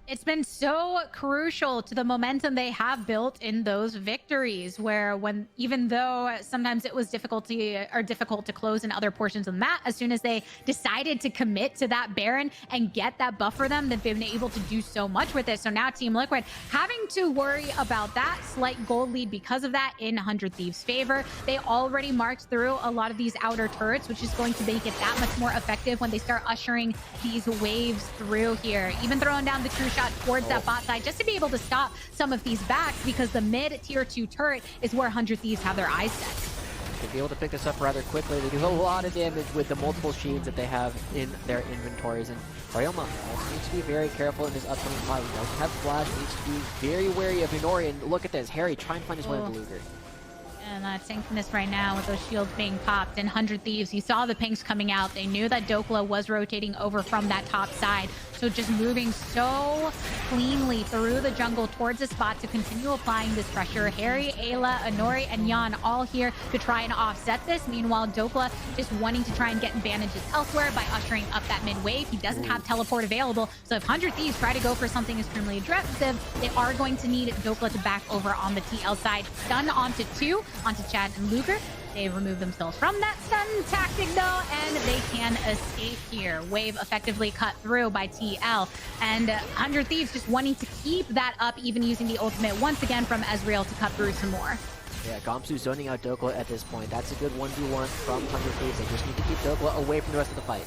It's been so crucial to the momentum they have built in those victories, where even though sometimes it was difficult to close in other portions of the map, as soon as they decided to commit to that Baron and get that buff for them, they've been able to do so much with it. So now Team Liquid having to worry about that slight gold lead because of that in 100 Thieves' favor. They already marked through a lot of these outer turrets, which is going to make it that much more effective when they start ushering these waves through here. Even throwing down the true shot towards that bot side just to be able to stop some of these backs, because the mid tier 2 turret is where 100 Thieves have their eyes set. To be able to pick this up rather quickly, they do a lot of damage with the multiple shields that they have in their inventories. And Ryoma also needs to be very careful in this upcoming fight. He doesn't have flash, needs to be very wary of Inori. And look at this, Harry trying to find his way into Luger. And synchronous right now with those shields being popped. And 100 Thieves, you saw the pinks coming out. They knew that Dokla was rotating over from that top side. So just moving so cleanly through the jungle towards the spot to continue applying this pressure. Harry, Ayla, Inori, and Yan all here to try and offset this. Meanwhile, Dokla just wanting to try and get advantages elsewhere by ushering up that mid wave. He doesn't have teleport available. So if 100 Thieves try to go for something extremely aggressive, they are going to need Dokla to back over on the TL side. Stun onto 2, onto Chad and Luger. They remove themselves from that stun tactic though, and they can escape here. Wave effectively cut through by TL, and 100 Thieves just wanting to keep that up, even using the ultimate once again from Ezreal to cut through some more. Yeah, Gamsu zoning out Dokla at this point. That's a good 1v1 from 100 Thieves. They just need to keep Dokla away from the rest of the fight.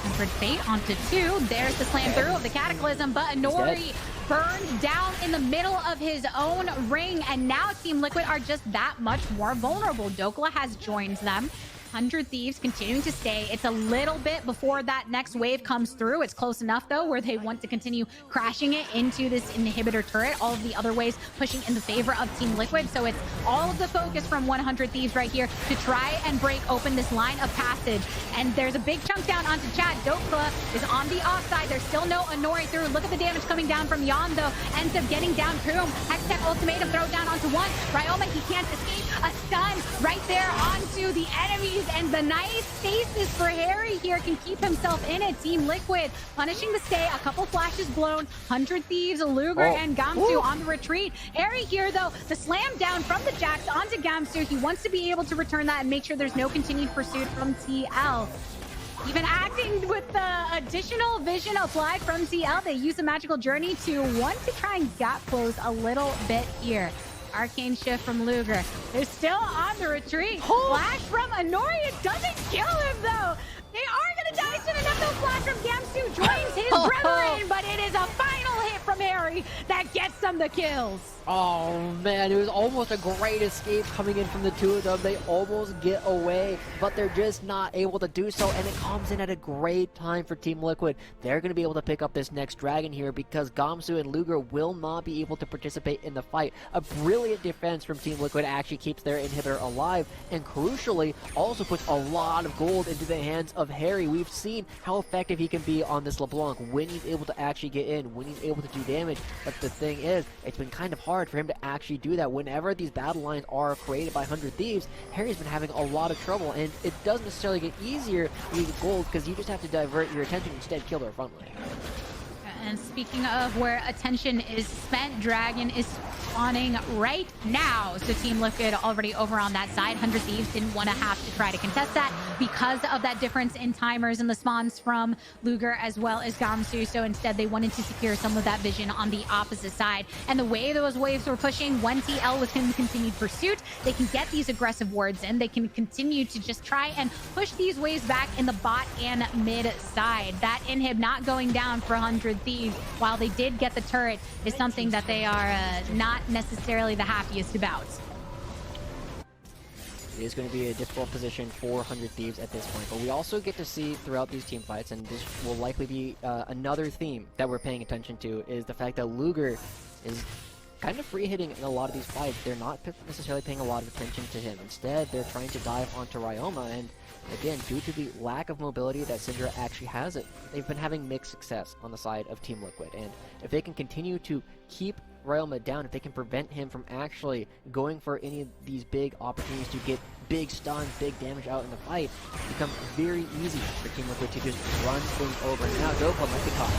Tempered Fate onto 2. There's the slam through of the Cataclysm, but Inori burned down in the middle of his own ring, and now Team Liquid are just that much more vulnerable. Dokla has joined them. 100 Thieves continuing to stay. It's a little bit before that next wave comes through. It's close enough, though, where they want to continue crashing it into this inhibitor turret. All of the other waves pushing in the favor of Team Liquid. So it's all of the focus from 100 Thieves right here to try and break open this line of passage. And there's a big chunk down onto Chad. Dokla is on the offside. There's still no Inori through. Look at the damage coming down from Yan, though. Ends up getting down Kroom. Hextech ultimatum throw down onto 1. Ryoma, he can't escape. A stun right there onto the enemies. And the nice stasis for Harry here can keep himself in it. Team Liquid punishing the stay. A couple flashes blown. 100 Thieves, Luger, and Gamsu on the retreat. Harry here, though, the slam down from the Jax onto Gamsu. He wants to be able to return that and make sure there's no continued pursuit from TL. Even acting with the additional vision applied from TL, they use a magical journey to want to try and gap close a little bit here. Arcane shift from Luger. They're still on the retreat. Flash from Inori. It doesn't kill him, though. They are going to die soon enough. The flash from Gamsu joins his brethren, but it is a final hit from Harry that gets them the kills. Oh man, it was almost a great escape coming in from the two of them. They almost get away, but they're just not able to do so, and it comes in at a great time for Team Liquid. They're going to be able to pick up this next dragon here because Gamsu and Luger will not be able to participate in the fight. A brilliant defense from Team Liquid actually keeps their inhibitor alive, and crucially also puts a lot of gold into the hands of Harry. We've seen how effective he can be on this LeBlanc when he's able to actually get in, when he's able to do damage. But the thing is, it's been kind of hard for him to actually do that. Whenever these battle lines are created by 100 Thieves, Harry's been having a lot of trouble, and it doesn't necessarily get easier using gold because you just have to divert your attention instead, kill their front line. And speaking of where attention is spent, Dragon is spawning right now. So Team Liquid already over on that side. 100 Thieves didn't want to have to try to contest that because of that difference in timers and the spawns from Luger as well as Gamsu. So instead they wanted to secure some of that vision on the opposite side. And the way those waves were pushing, when TL was in continued pursuit, they can get these aggressive wards in. They can continue to just try and push these waves back in the bot and mid side. That inhib not going down for 100 Thieves, while they did get the turret, is something that they are not necessarily the happiest about. It is going to be a difficult position for 100 Thieves at this point, but we also get to see throughout these team fights, and this will likely be another theme that we're paying attention to, is the fact that Luger is kind of free hitting in a lot of these fights. They're not necessarily paying a lot of attention to him. Instead, they're trying to dive onto Ryoma, and again, due to the lack of mobility that Syndra actually has, they've been having mixed success on the side of Team Liquid. And if they can continue to keep Ryoma down, if they can prevent him from actually going for any of these big opportunities to get big stuns, big damage out in the fight, it becomes very easy for Team Liquid to just run things over. And now Dopa might be caught.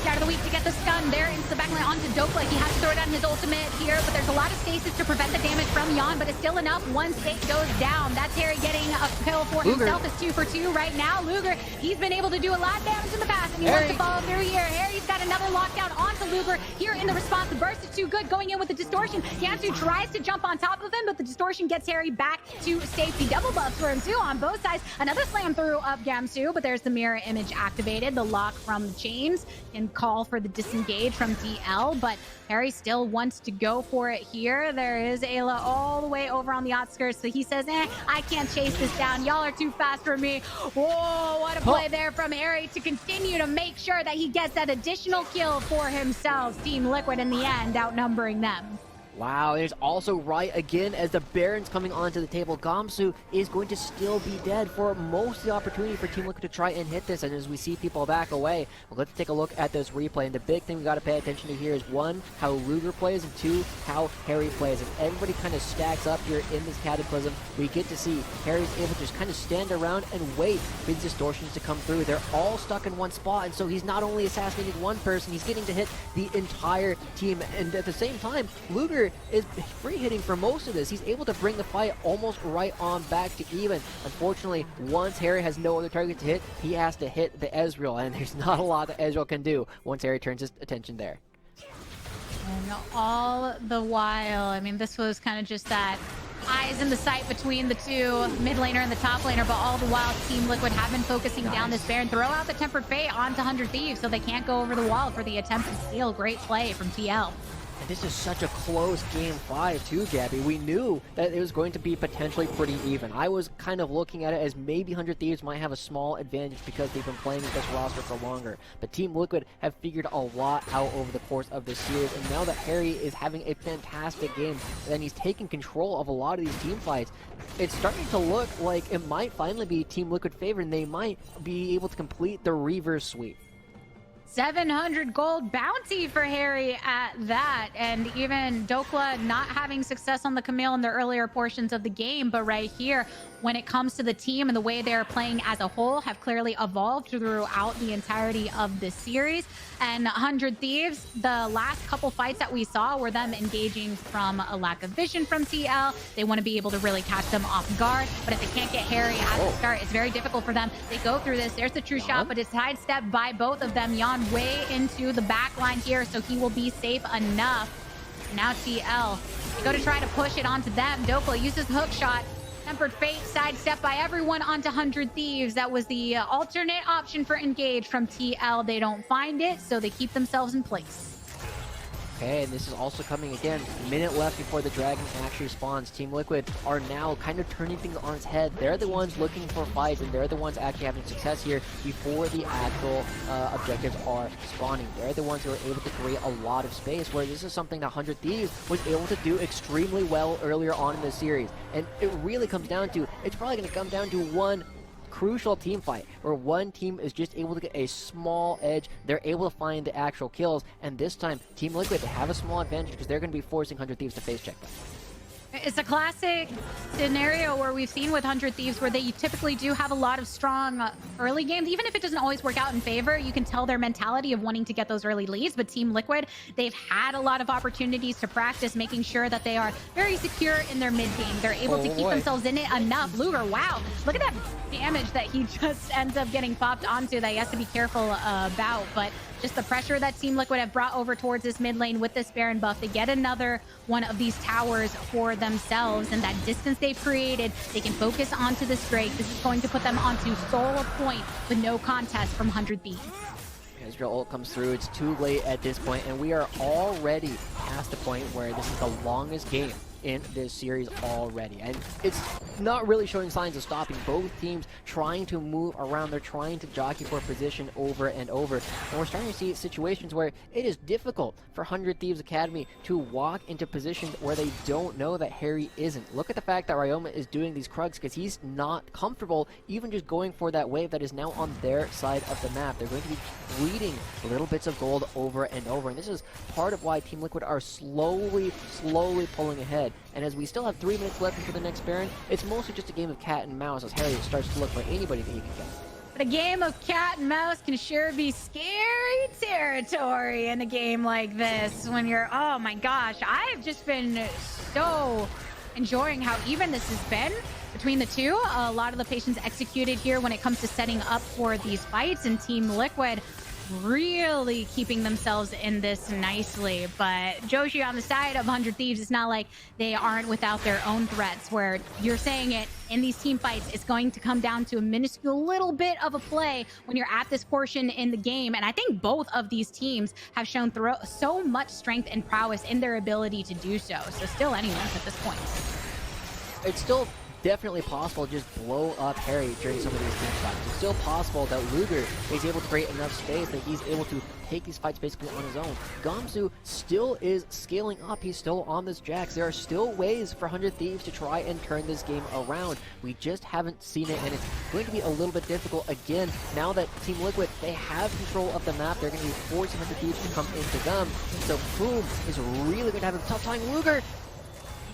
Start of the week to get the stun there into the backline onto Dopa. He has to throw down his ultimate here, but there's a lot of stasis to prevent the damage from Yon, but it's still enough once it goes down. That's Harry getting a kill for himself. It's 2 for 2 right now. Luger, he's been able to do a lot of damage in the past, and he wants to follow through here. Harry's got another lockdown onto Luger here in the response. The burst is too good, going in with the distortion. Gamsu tries to jump on top of him, but the distortion gets Harry back to safety. Double buffs for him too on both sides. Another slam through of Gamsu, but there's the mirror image activated. The lock from Chains can call for the disengage from TL, but Harry still wants to go for it here. There is Ayla all the way over on the outskirts, so he says, I can't chase this down. Y'all are too fast for me. Whoa, what a play there from Harry to continue to make sure that he gets that additional kill for himself. Team Liquid in the end outnumbering them. Wow, it is also right again as the Baron's coming onto the table. Gamsu is going to still be dead for most of the opportunity for Team Liquid to try and hit this, and as we see people back away, well, let's take a look at this replay. And the big thing we got to pay attention to here is 1, how Luger plays, and 2, how Harry plays. And everybody kind of stacks up here in this Cataclysm. We get to see Harry's able to just kind of stand around and wait for these distortions to come through. They're all stuck in one spot, and so he's not only assassinating one person, he's getting to hit the entire team. And at the same time, Luger is free hitting for most of this. He's able to bring the fight almost right on back to even. Unfortunately, once Harry has no other target to hit, he has to hit the Ezreal, and there's not a lot that Ezreal can do once Harry turns his attention there. And all the while, I mean, this was kind of just that eyes in the sight between the two, mid laner and the top laner, but all the while Team Liquid have been focusing down this Baron. Throw out the Tempered Fate onto 100 Thieves so they can't go over the wall for the attempt to steal. Great play from TL. And this is such a close game 5 too, Gabby. We knew that it was going to be potentially pretty even. I was kind of looking at it as maybe 100 Thieves might have a small advantage because they've been playing with this roster for longer. But Team Liquid have figured a lot out over the course of this series, and now that Harry is having a fantastic game and he's taking control of a lot of these team fights, it's starting to look like it might finally be Team Liquid favor, and they might be able to complete the reverse sweep. 700 gold bounty for Harry at that, and even Dokla not having success on the Camille in the earlier portions of the game, but right here, when it comes to the team and the way they're playing as a whole, have clearly evolved throughout the entirety of the series. And 100 Thieves, the last couple fights that we saw were them engaging from a lack of vision from TL. They want to be able to really catch them off guard, but if they can't get Harry at the start, it's very difficult for them. They go through this, there's the true shot, but it's sidestepped by both of them. Yon way into the back line here, so he will be safe enough. Now TL, they go to try to push it onto them. Dokla uses the hook shot. Tempered Fate sidestep by everyone onto 100 Thieves. That was the alternate option for engage from TL. They don't find it, so they keep themselves in place. Okay, and this is also coming again. A minute left before the Dragon actually spawns. Team Liquid are now kind of turning things on its head. They're the ones looking for fights, and they're the ones actually having success here before the actual objectives are spawning. They're the ones who are able to create a lot of space, where this is something that 100 Thieves was able to do extremely well earlier on in the series. And it really comes down to, it's probably going to come down to one crucial team fight where one team is just able to get a small edge. They're able to find the actual kills, and this time Team Liquid have a small advantage because they're going to be forcing 100 Thieves to face check them. It's a classic scenario where we've seen with 100 Thieves where they typically do have a lot of strong early games. Even if it doesn't always work out in favor, you can tell their mentality of wanting to get those early leads. But Team Liquid, they've had a lot of opportunities to practice, making sure that they are very secure in their mid game. They're able to keep themselves in it enough. Luger, wow, look at that damage that he just ends up getting popped onto that he has to be careful about. But just the pressure that Team Liquid have brought over towards this mid lane with this Baron buff, they get another one of these towers for themselves, and that distance they've created, they can focus onto this Drake. This is going to put them onto solo point with no contest from 100 Thieves. Israel ult comes through. It's too late at this point, and we are already past the point where this is the longest game in this series already, and it's not really showing signs of stopping. Both teams trying to move around, they're trying to jockey for position over and over, and we're starting to see situations where it is difficult for 100 Thieves Academy to walk into positions where they don't know that Harry isn't. Look at the fact that Ryoma is doing these Krugs because he's not comfortable even just going for that wave that is now on their side of the map. They're going to be bleeding little bits of gold over and over, and this is part of why Team Liquid are slowly pulling ahead. And as we still have 3 minutes left until the next Baron, it's mostly just a game of cat and mouse as Harry starts to look for anybody that he can get. But a game of cat and mouse can sure be scary territory in a game like this when you're, oh my gosh, I've just been so enjoying how even this has been between the two. A lot of the patience executed here when it comes to setting up for these fights, and Team Liquid really keeping themselves in this nicely. But Joshi on the side of 100 Thieves, it's not like they aren't without their own threats, where you're saying it in these team fights, it's going to come down to a minuscule little bit of a play when you're at this portion in the game. And I think both of these teams have shown so much strength and prowess in their ability to do so. So still anyone's at this point. It's still definitely possible to just blow up Harry during some of these team fights. It's still possible that Luger is able to create enough space that he's able to take these fights basically on his own. Gamsu still is scaling up. He's still on this Jax. There are still ways for 100 Thieves to try and turn this game around. We just haven't seen it, and it's going to be a little bit difficult again now that Team Liquid, they have control of the map. They're going to be forcing 100 Thieves to come into them. So Boom is really going to have a tough time. Luger,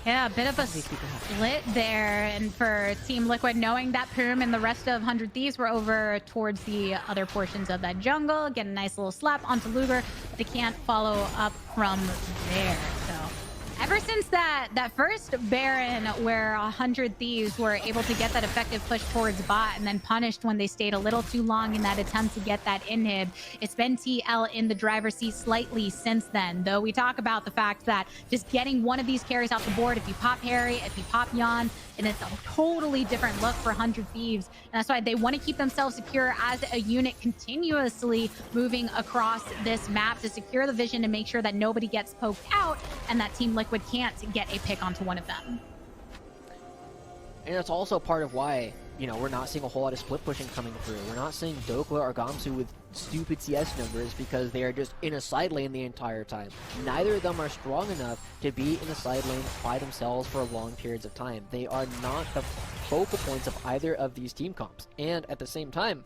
yeah, a bit of a split there, and for Team Liquid, knowing that Poom and the rest of 100 Thieves were over towards the other portions of that jungle, get a nice little slap onto Luger, but they can't follow up from there. So ever since that first Baron where 100 Thieves were able to get that effective push towards bot and then punished when they stayed a little too long in that attempt to get that inhib, it's been TL in the driver's seat slightly since then. Though we talk about the fact that just getting one of these carries off the board, if you pop Harry, if you pop Yon, and it's a totally different look for 100 Thieves. And that's why they want to keep themselves secure as a unit, continuously moving across this map to secure the vision and make sure that nobody gets poked out and that Team Liquid can't get a pick onto one of them. And it's also part of why, you know, we're not seeing a whole lot of split pushing coming through. We're not seeing Dokla or Gamsu with stupid CS numbers because they are just in a side lane the entire time. Neither of them are strong enough to be in a side lane by themselves for long periods of time. They are not the focal points of either of these team comps. And at the same time,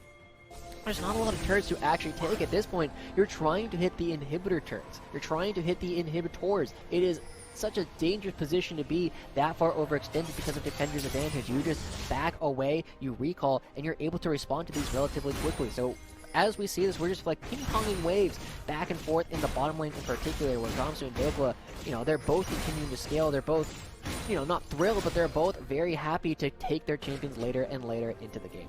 there's not a lot of turrets to actually take at this point. You're trying to hit the inhibitor turrets. You're trying to hit the inhibitors. It is such a dangerous position to be that far overextended because of Defender's advantage. You just back away, you recall, and you're able to respond to these relatively quickly. So as we see this, we're just like ping-ponging waves back and forth in the bottom lane in particular, where Gamsu and Dokla, you know, they're both continuing to scale. They're both, you know, not thrilled, but they're both very happy to take their champions later and later into the game.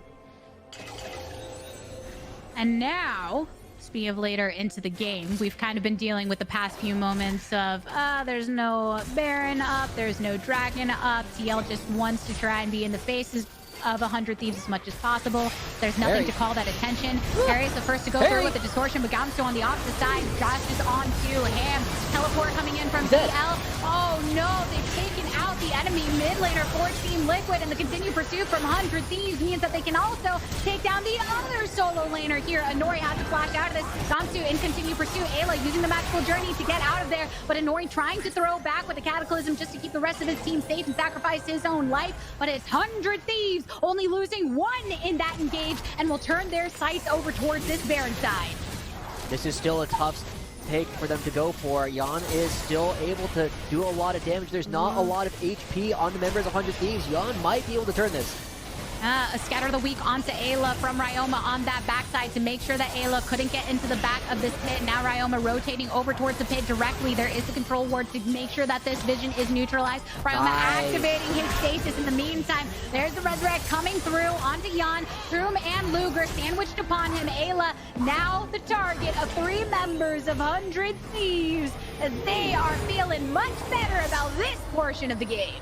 And now, speaking of later into the game, we've kind of been dealing with the past few moments of, there's no Baron up, there's no Dragon up. TL just wants to try and be in the faces of 100 Thieves as much as possible. There's nothing to call that attention. Harry is the first to go through with the distortion, but Gamsu on the opposite side dashes onto him. Teleport coming in from TL. Oh no, they've taken out the enemy mid laner for Team Liquid, and the continued pursuit from 100 Thieves means that they can also take down the other solo laner here. Inori has to flash out of this. Gamsu in continued pursuit. Ayla using the magical journey to get out of there, but Inori trying to throw back with the Cataclysm just to keep the rest of his team safe and sacrifice his own life. But it's 100 Thieves only losing one in that engage and will turn their sights over towards this Baron side. This is still a tough take for them to go for. Jan is still able to do a lot of damage. There's not a lot of HP on the members of 100 Thieves. Jan might be able to turn this. A scatter the weak onto Ayla from Ryoma on that backside to make sure that Ayla couldn't get into the back of this pit. Now Ryoma rotating over towards the pit directly. There is the control ward to make sure that this vision is neutralized. Ryoma activating his stasis. In the meantime, there's the resurrect coming through onto Jan. Throom and Luger sandwiched upon him. Ayla now the target of 3 members of 100 Thieves. They are feeling much better about this portion of the game.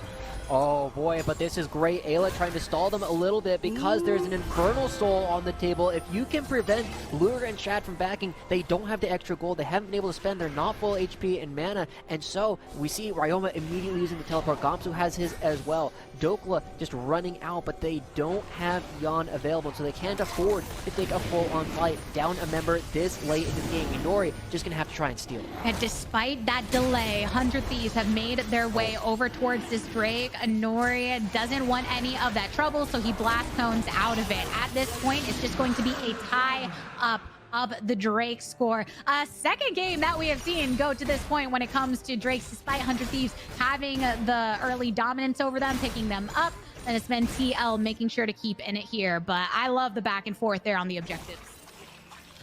Oh boy, but this is great. Ayla trying to stall them a little bit because there's an Infernal Soul on the table. If you can prevent Luger and Chad from backing, they don't have the extra gold. They haven't been able to spend. They're not full HP and mana. And so we see Ryoma immediately using the teleport. Gamsu has his as well. Dokla just running out, but they don't have Jan available, so they can't afford to take a full-on fight down a member this late in the game. Inori just going to have to try and steal. And despite that delay, 100 Thieves have made their way over towards this Drake. Inori doesn't want any of that trouble, so he blast cones out of it. At this point, it's just going to be a tie up of the Drake score. A second game that we have seen go to this point when it comes to Drakes, despite 100 Thieves having the early dominance over them, picking them up. And it's been TL making sure to keep in it here. But I love the back and forth there on the objectives.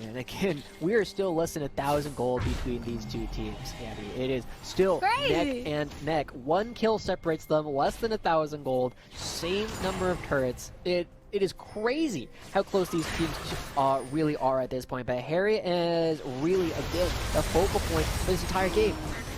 And again, we are still less than 1,000 gold between these two teams, Andy. It is still neck and neck. 1 kill separates them, less than 1,000 gold, same number of turrets. It is crazy how close these teams really are at this point. But Harry is really, again, the focal point for this entire game.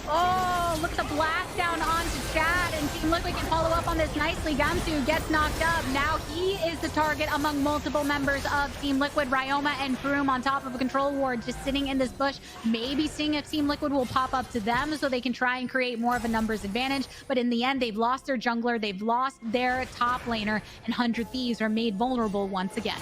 Oh, look at the blast down onto Chad, and Team Liquid can follow up on this nicely. Gamsu gets knocked up. Now he is the target among multiple members of Team Liquid. Ryoma and Throom on top of a control ward, just sitting in this bush, maybe seeing if Team Liquid will pop up to them so they can try and create more of a numbers advantage. But in the end, they've lost their jungler, they've lost their top laner, and 100 Thieves are made vulnerable once again.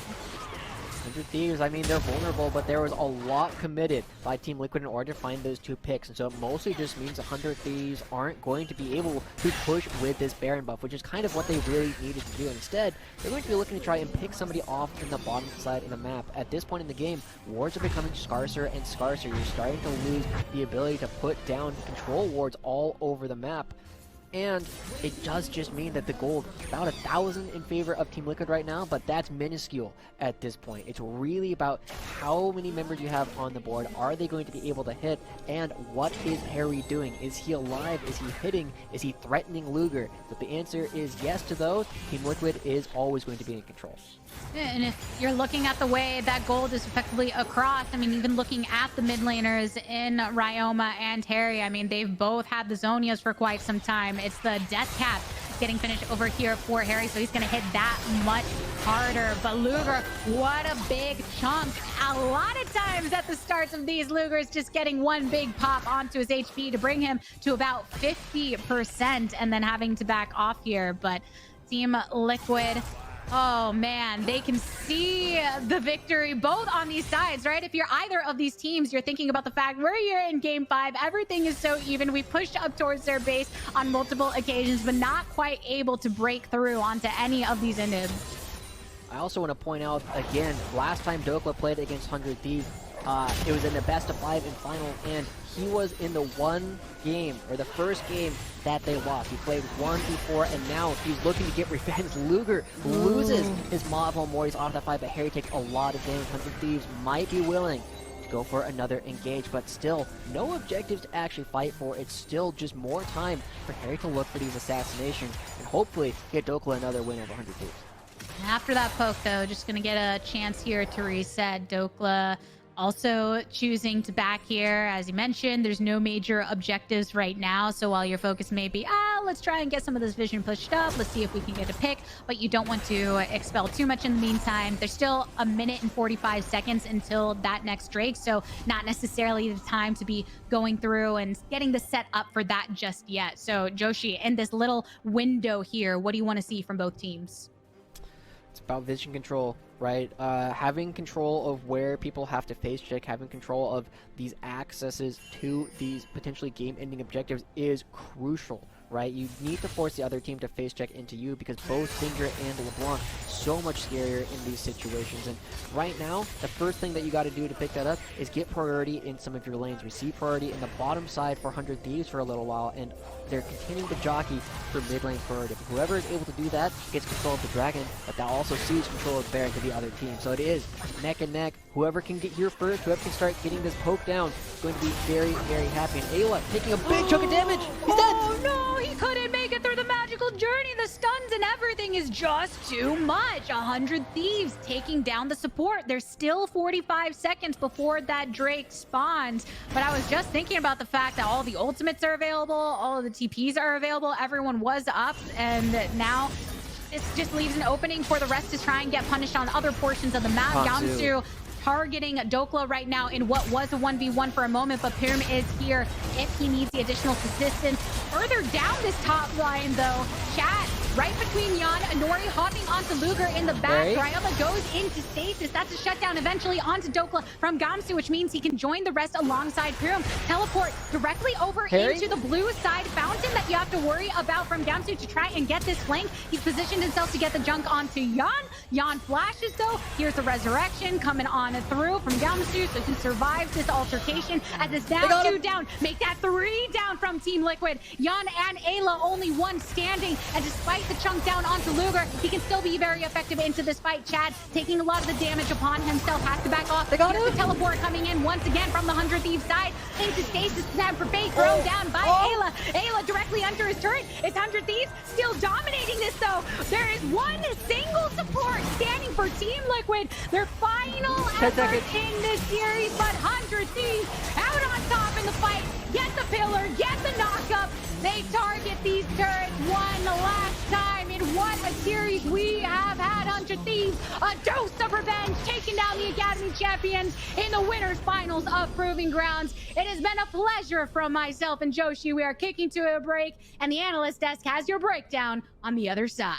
100 Thieves, I mean, they're vulnerable, but there was a lot committed by Team Liquid in order to find those 2 picks, and so it mostly just means 100 Thieves aren't going to be able to push with this Baron buff, which is kind of what they really needed to do. Instead, they're going to be looking to try and pick somebody off in the bottom side of the map. At this point in the game, wards are becoming scarcer and scarcer. You're starting to lose the ability to put down control wards all over the map. And it does just mean that the gold, about 1,000 in favor of Team Liquid right now, but that's minuscule at this point. It's really about how many members you have on the board. Are they going to be able to hit? And what is Harry doing? Is he alive? Is he hitting? Is he threatening Luger? If the answer is yes to those, Team Liquid is always going to be in control. And if you're looking at the way that gold is effectively across, I mean, even looking at the mid laners in Ryoma and Harry, I mean, they've both had the Zonias for quite some time. It's the Death Cap getting finished over here for Harry, so he's going to hit that much harder. But Luger, what a big chunk. A lot of times at the starts of these, Luger's just getting one big pop onto his HP to bring him to about 50% and then having to back off here. But Team Liquid, oh man, they can see the victory both on these sides, right? If you're either of these teams, you're thinking about the fact we're here in game 5. Everything is so even. We pushed up towards their base on multiple occasions, but not quite able to break through onto any of these inhibs. I also want to point out, again, last time Dokla played against 100 Thieves, it was in the best of 5 in final, and he was in the one game, or the first game that they lost. He played one before, and now he's looking to get revenge. Luger loses his Model Mortis off that fight, but Harry takes a lot of damage. 100 Thieves might be willing to go for another engage, but still, no objectives to actually fight for. It's still just more time for Harry to look for these assassinations, and hopefully get Dokla another win over 100 Thieves. After that poke, though, just going to get a chance here to reset. Dokla also choosing to back here. As you mentioned, there's no major objectives right now, so while your focus may be, let's try and get some of this vision pushed up, let's see if we can get a pick, but you don't want to expel too much in the meantime. There's still 1 minute and 45 seconds until that next Drake, so not necessarily the time to be going through and getting the set up for that just yet. So Joshi, in this little window here, what do you want to see from both teams? It's about vision control. right? Having control of where people have to face check, having control of these accesses to these potentially game-ending objectives is crucial, right? You need to force the other team to face check into you because both Syndra and LeBlanc so much scarier in these situations. And right now, the first thing that you got to do to pick that up is get priority in some of your lanes. We see priority in the bottom side for 100 Thieves for a little while, and they're continuing to jockey for mid lane priority. Whoever is able to do that gets control of the dragon, but that also sees control of Baron to the other team. So it is neck and neck. Whoever can get here first, whoever can start getting this poke down, is going to be very, very happy. And Ayla taking a big chunk of damage. He's dead. Oh no, he couldn't make it through the magical journey. The stuns and everything is just too much. 100 Thieves taking down the support. There's still 45 seconds before that Drake spawns. But I was just thinking about the fact that all the ultimates are available, all of the TPs are available, everyone was up, and now this just leaves an opening for the rest to try and get punished on other portions of the map. Gamsu targeting Dokla right now in what was a 1v1 for a moment, but Pyram is here if he needs the additional assistance. Further down this top line, though, Chat right between Jan and Nori, hopping onto Luger in the back. Ryoma goes into stasis. That's a shutdown eventually onto Dokla from Gamsu, which means he can join the rest alongside Pyram. Teleport directly over into the blue side fountain that you have to worry about from Gamsu to try and get this flank. He's positioned himself to get the junk onto Jan. Jan flashes, though. Here's the resurrection coming on through from Gamsu, so he survives this altercation as it's now 2 down. Make that 3 down from Team Liquid. Jan and Ayla only 1 standing, and despite the chunk down onto Luger, he can still be very effective into this fight. Chad taking a lot of the damage upon himself, has to back off. Here's the teleport coming in once again from the 100 Thieves side into stasis. Snap for fake, thrown down by Ayla. Ayla directly under his turret. It's 100 Thieves still dominating this, though. There is one single support standing for Team Liquid. Their final effort in this series, but 100 Thieves out on top in the fight. Get the pillar, get the knockup. They target these turrets one last time. In what a series we have had. 100 Thieves, a dose of revenge, taking down the Academy champions in the winners finals of Proving Grounds. It has been a pleasure from myself and Joshi. We are kicking to a break, and the analyst desk has your breakdown on the other side.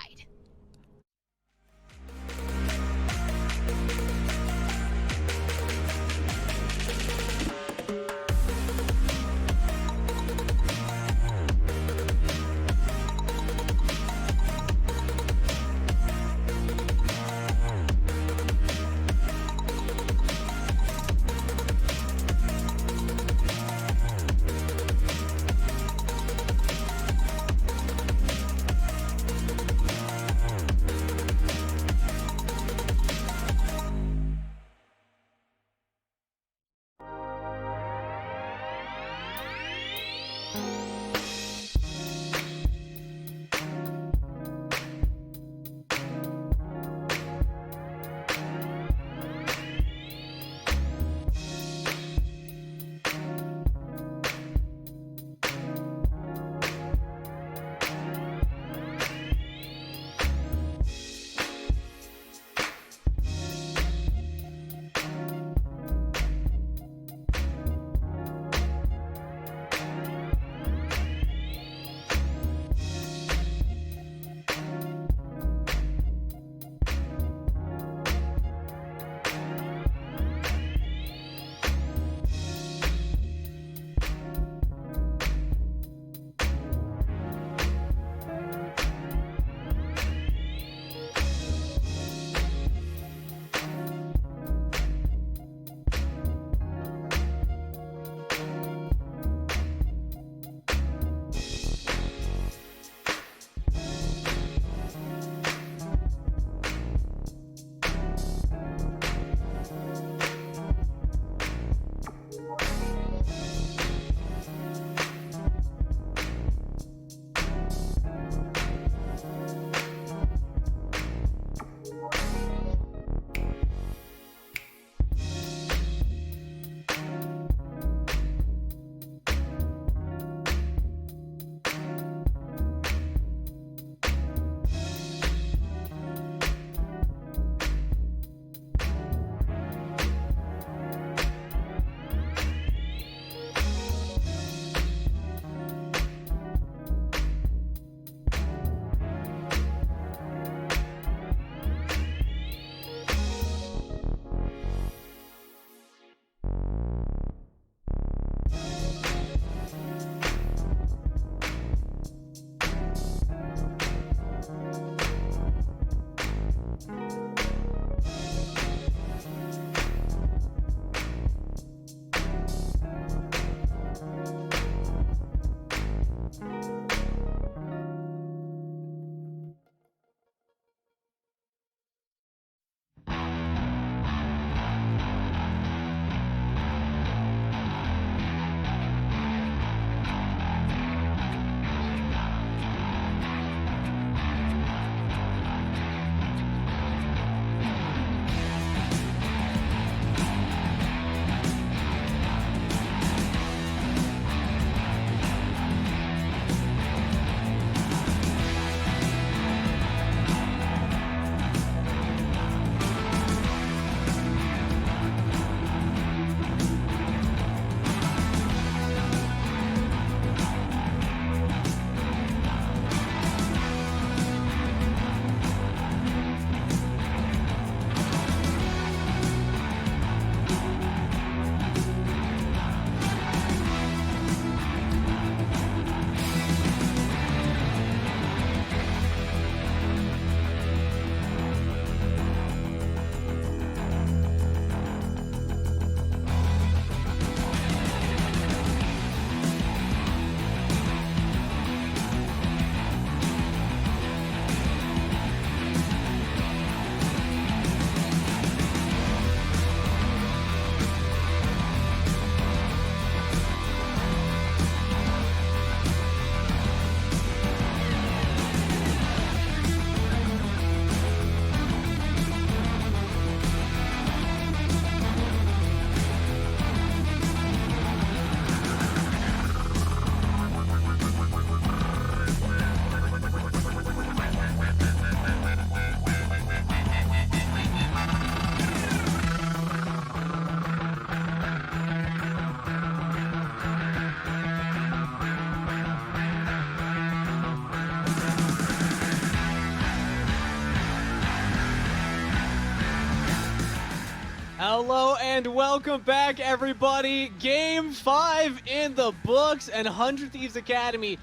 Hello and welcome back, everybody. Game 5 in the books, and 100 Thieves Academy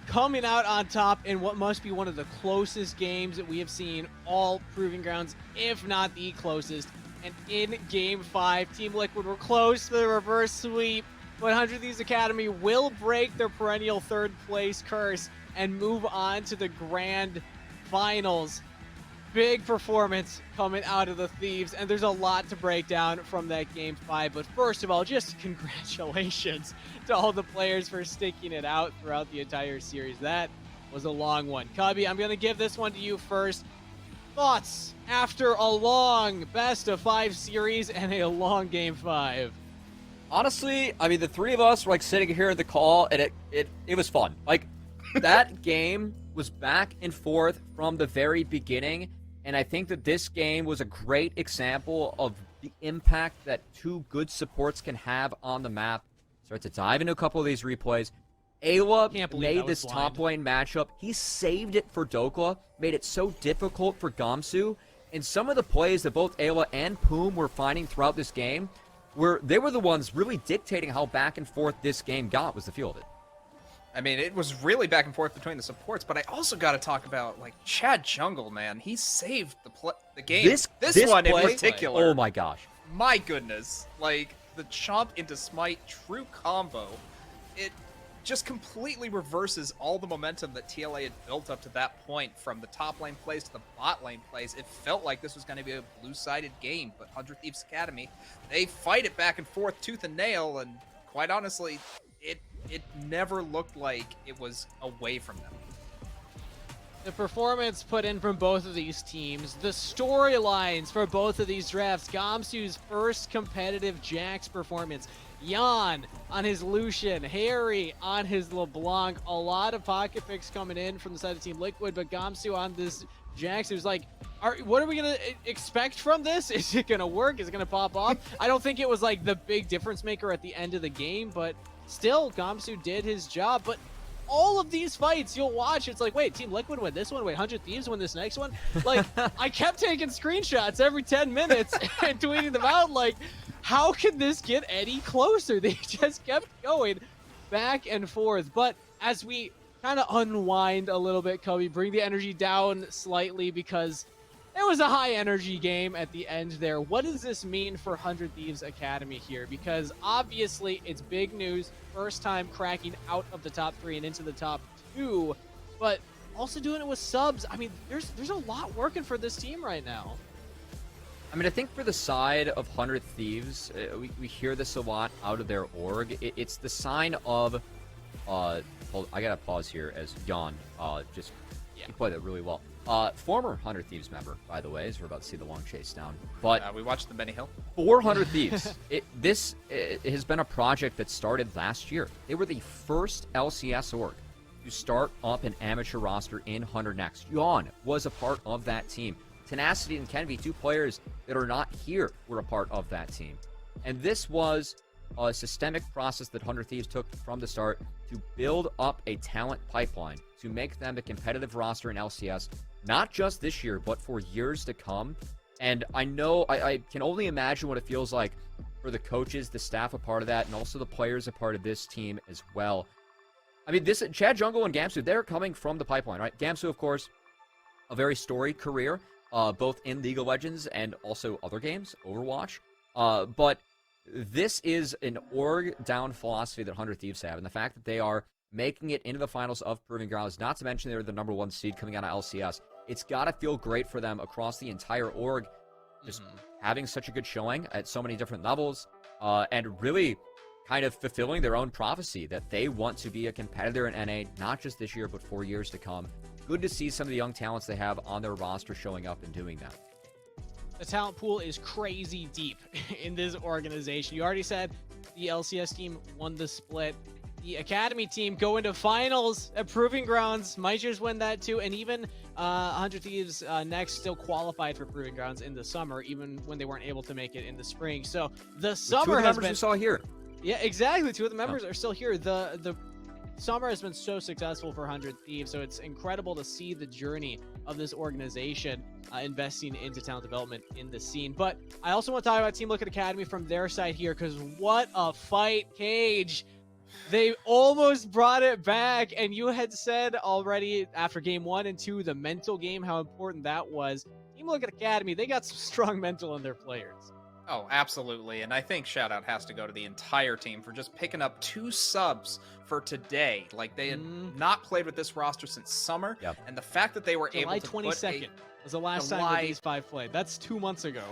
coming out on top in what must be one of the closest games that we have seen all Proving Grounds, if not the closest. And in Game 5, Team Liquid were close to the reverse sweep, but 100 Thieves Academy will break their perennial third place curse and move on to the grand finals. Big performance coming out of the Thieves, and there's a lot to break down from that Game 5. But first of all, just congratulations to all the players for sticking it out throughout the entire series. That was a long one. Cubby, I'm going to give this one to you first. Thoughts after a long best-of-5 series and a long Game 5? Honestly, I mean, the three of us were like sitting here at the call, and it was fun. Like, that game was back and forth from the very beginning. And I think that this game was a great example of the impact that two good supports can have on the map. Start to dive into a couple of these replays. Ayla made this top lane matchup. He saved it for Dokla, made it so difficult for Gamsu. And some of the plays that both Ayla and Poom were finding throughout this game, they were the ones really dictating how back and forth this game was the feel of it. I mean, it was really back and forth between the supports, but I also got to talk about, like, Chad Jungle, man. He saved the game. This one in particular. Oh my gosh. My goodness. Like, the Chomp into Smite true combo, it just completely reverses all the momentum that TLA had built up to that point, from the top lane plays to the bot lane plays. It felt like this was going to be a blue-sided game, but 100 Thieves Academy, they fight it back and forth tooth and nail, and quite honestly, it never looked like it was away from them. The performance put in from both of these teams, the storylines for both of these drafts, Gamsu's first competitive Jax performance, Jan on his Lucian, Harry on his LeBlanc, a lot of pocket picks coming in from the side of Team Liquid, but Gamsu on this Jax, it was like, what are we going to expect from this? Is it going to work? Is it going to pop off? I don't think it was like the big difference maker at the end of the game, but still, Gamsu did his job. But all of these fights, you'll watch, it's like, wait, Team Liquid win this one? Wait, 100 Thieves win this next one? Like, I kept taking screenshots every 10 minutes and tweeting them out, like, how can this get any closer? They just kept going back and forth. But as we kind of unwind a little bit, Kobe, bring the energy down slightly, because it was a high-energy game at the end there. What does this mean for 100 Thieves Academy here? Because obviously it's big news. First time cracking out of the top 3 and into the top 2. But also doing it with subs. I mean, there's a lot working for this team right now. I mean, I think for the side of 100 Thieves, we hear this a lot out of their org. It's the sign of... I gotta pause here as Jan he played that really well. Former 100 Thieves member, by the way, as we're about to see the long chase down. But we watched the Benny Hill. 400 Thieves. This has been a project that started last year. They were the first LCS org to start up an amateur roster in 100 Next. Jan was a part of that team. Tenacity and Kenvi, two players that are not here, were a part of that team. And this was a systemic process that 100 Thieves took from the start to build up a talent pipeline to make them a competitive roster in LCS, not just this year, but for years to come. And I know, I can only imagine what it feels like for the coaches, the staff a part of that, and also the players a part of this team as well. I mean, Chad Jungle and Gamsu, they're coming from the pipeline, right? Gamsu, of course, a very storied career, both in League of Legends and also other games, Overwatch. But this is an org-down philosophy that 100 Thieves have, and the fact that they are making it into the finals of Proving Grounds, not to mention they're the #1 seed coming out of LCS. It's got to feel great for them across the entire org, just having such a good showing at so many different levels, and really kind of fulfilling their own prophecy that they want to be a competitor in NA, not just this year, but for years to come. Good to see some of the young talents they have on their roster showing up and doing that. The talent pool is crazy deep in this organization. You already said the LCS team won the split. The Academy team go into finals at Proving Grounds. Might just win that too. And even 100 Thieves Next still qualified for Proving Grounds in the summer, even when they weren't able to make it in the spring. So the summer has been... we saw here. Yeah, exactly. Two of the members are still here. The summer has been so successful for 100 Thieves, so it's incredible to see the journey of this organization investing into talent development in the scene. But I also want to talk about Team Liquid Academy from their side here, because what a fight, Cage. They almost brought it back, and you had said already after game 1 and 2, the mental game, how important that was. Team Liquid Academy, they got some strong mental in their players. Oh, absolutely. And I think shout out has to go to the entire team for just picking up 2 subs for today. Like, they had not played with this roster since summer. Yep. And the fact that they were July able to 22nd was the last time that these 5 played. That's 2 months ago.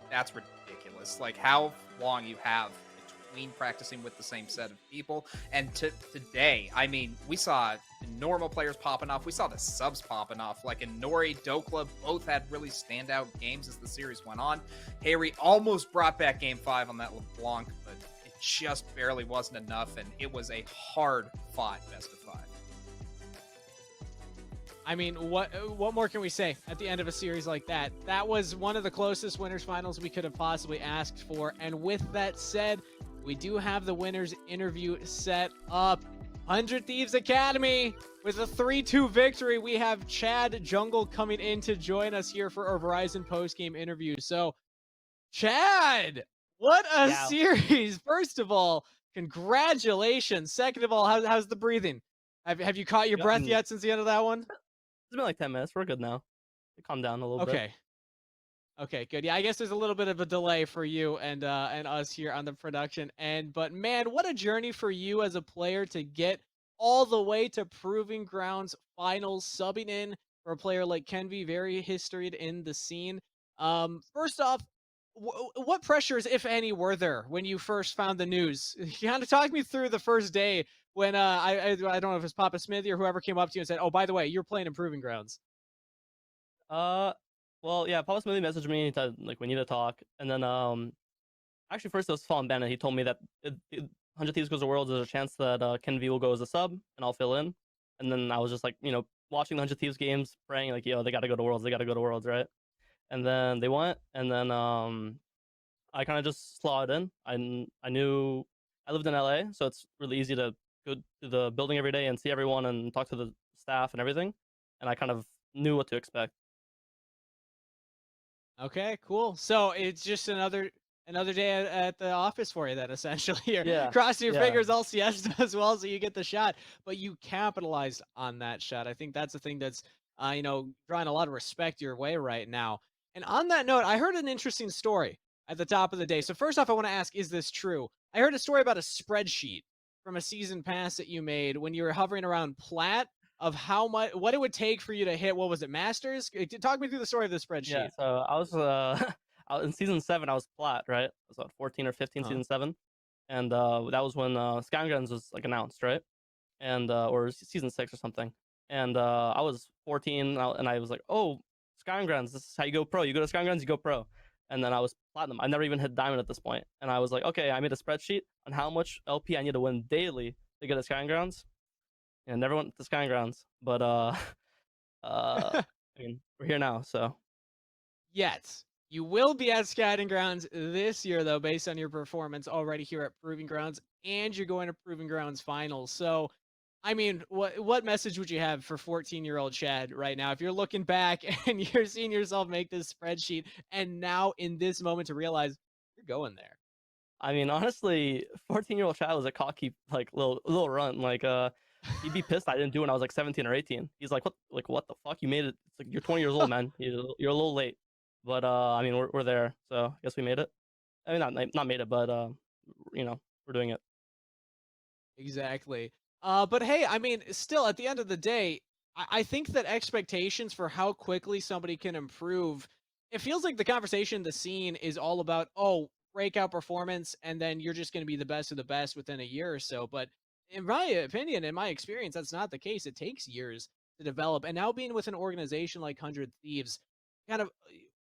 That's ridiculous. Like, how long you have between practicing with the same set of people. And today, I mean, we saw normal players popping off. We saw the subs popping off. Like, Nori, Dokla both had really standout games as the series went on. Harry almost brought back game 5 on that LeBlanc, but it just barely wasn't enough, and it was a hard-fought best of 5. I mean, what more can we say at the end of a series like that? That was one of the closest winners finals we could have possibly asked for. And with that said, we do have the winners interview set up. 100 Thieves Academy with a 3-2 victory. We have Chad Jungle coming in to join us here for our Verizon post-game interview. So, Chad, what a series. First of all, congratulations. Second of all, how's the breathing? Have you caught your breath yet since the end of that one? It's been like 10 minutes. We're good now. Calm down a little bit. Okay, good. Yeah, I guess there's a little bit of a delay for you and us here on the production end. But man, what a journey for you as a player to get all the way to Proving Grounds finals, subbing in for a player like Kenvi, very historied in the scene. First off, what pressures, if any, were there when you first found the news? You kind of talk me through the first day when I don't know if it's Papa Smithy or whoever came up to you and said, "Oh, by the way, you're playing in Proving Grounds." Well, yeah, Papa Smithy messaged me. He said, like, we need to talk. And then, actually, first it was Fallen Bandit. He told me that 100 Thieves Goes to Worlds, there's a chance that Ken V will go as a sub, and I'll fill in. And then I was just like, watching the 100 Thieves games, praying, like, they got to go to Worlds. They got to go to Worlds, right? And then they went, and then I kind of just slotted in. I knew I lived in LA, so it's really easy to go to the building every day and see everyone and talk to the staff and everything. And I kind of knew what to expect. Okay, cool. So it's just another day at the office for you then, essentially. You're crossing your fingers LCS does well, so you get the shot. But you capitalized on that shot. I think that's the thing that's drawing a lot of respect your way right now. And on that note, I heard an interesting story at the top of the day. So first off, I want to ask, is this true? I heard a story about a spreadsheet from a season pass that you made when you were hovering around plat, of what it would take for you to hit, what was it, Masters? Talk me through the story of the spreadsheet. Yeah, so I was in season 7. I was plat, right? I was about 14 or 15, season 7, and that was when Skyguns was like announced, right? And or season 6 or something. And I was 14, and I was like, oh, Skyguns, this is how you go pro. You go to Skyguns, you go pro. And then I was platinum. I never even hit diamond at this point. And I was like, okay, I made a spreadsheet on how much LP I need to win daily to get a Skygrounds. And never went to Skygrounds, but I mean, we're here now, so. Yes, you will be at Scouting Grounds this year, though, based on your performance already here at Proving Grounds, and you're going to Proving Grounds finals. So, I mean, what message would you have for 14-year-old Chad right now? If you're looking back and you're seeing yourself make this spreadsheet, and now in this moment to realize you're going there. I mean, honestly, 14-year-old Chad was a cocky, like, little runt. Like, he'd be pissed I didn't do it when I was like 17 or 18. He's like, what the fuck? You made it. It's like, you're 20 years old, man. You're a little late. But I mean, we're there, so I guess we made it. I mean, not made it, but we're doing it. Exactly. But hey, I mean, still at the end of the day, I think that expectations for how quickly somebody can improve, it feels like the conversation, the scene is all about, oh, breakout performance, and then you're just going to be the best of the best within a year or so. But in my opinion, in my experience, that's not the case. It takes years to develop. And now being with an organization like 100 Thieves, kind of,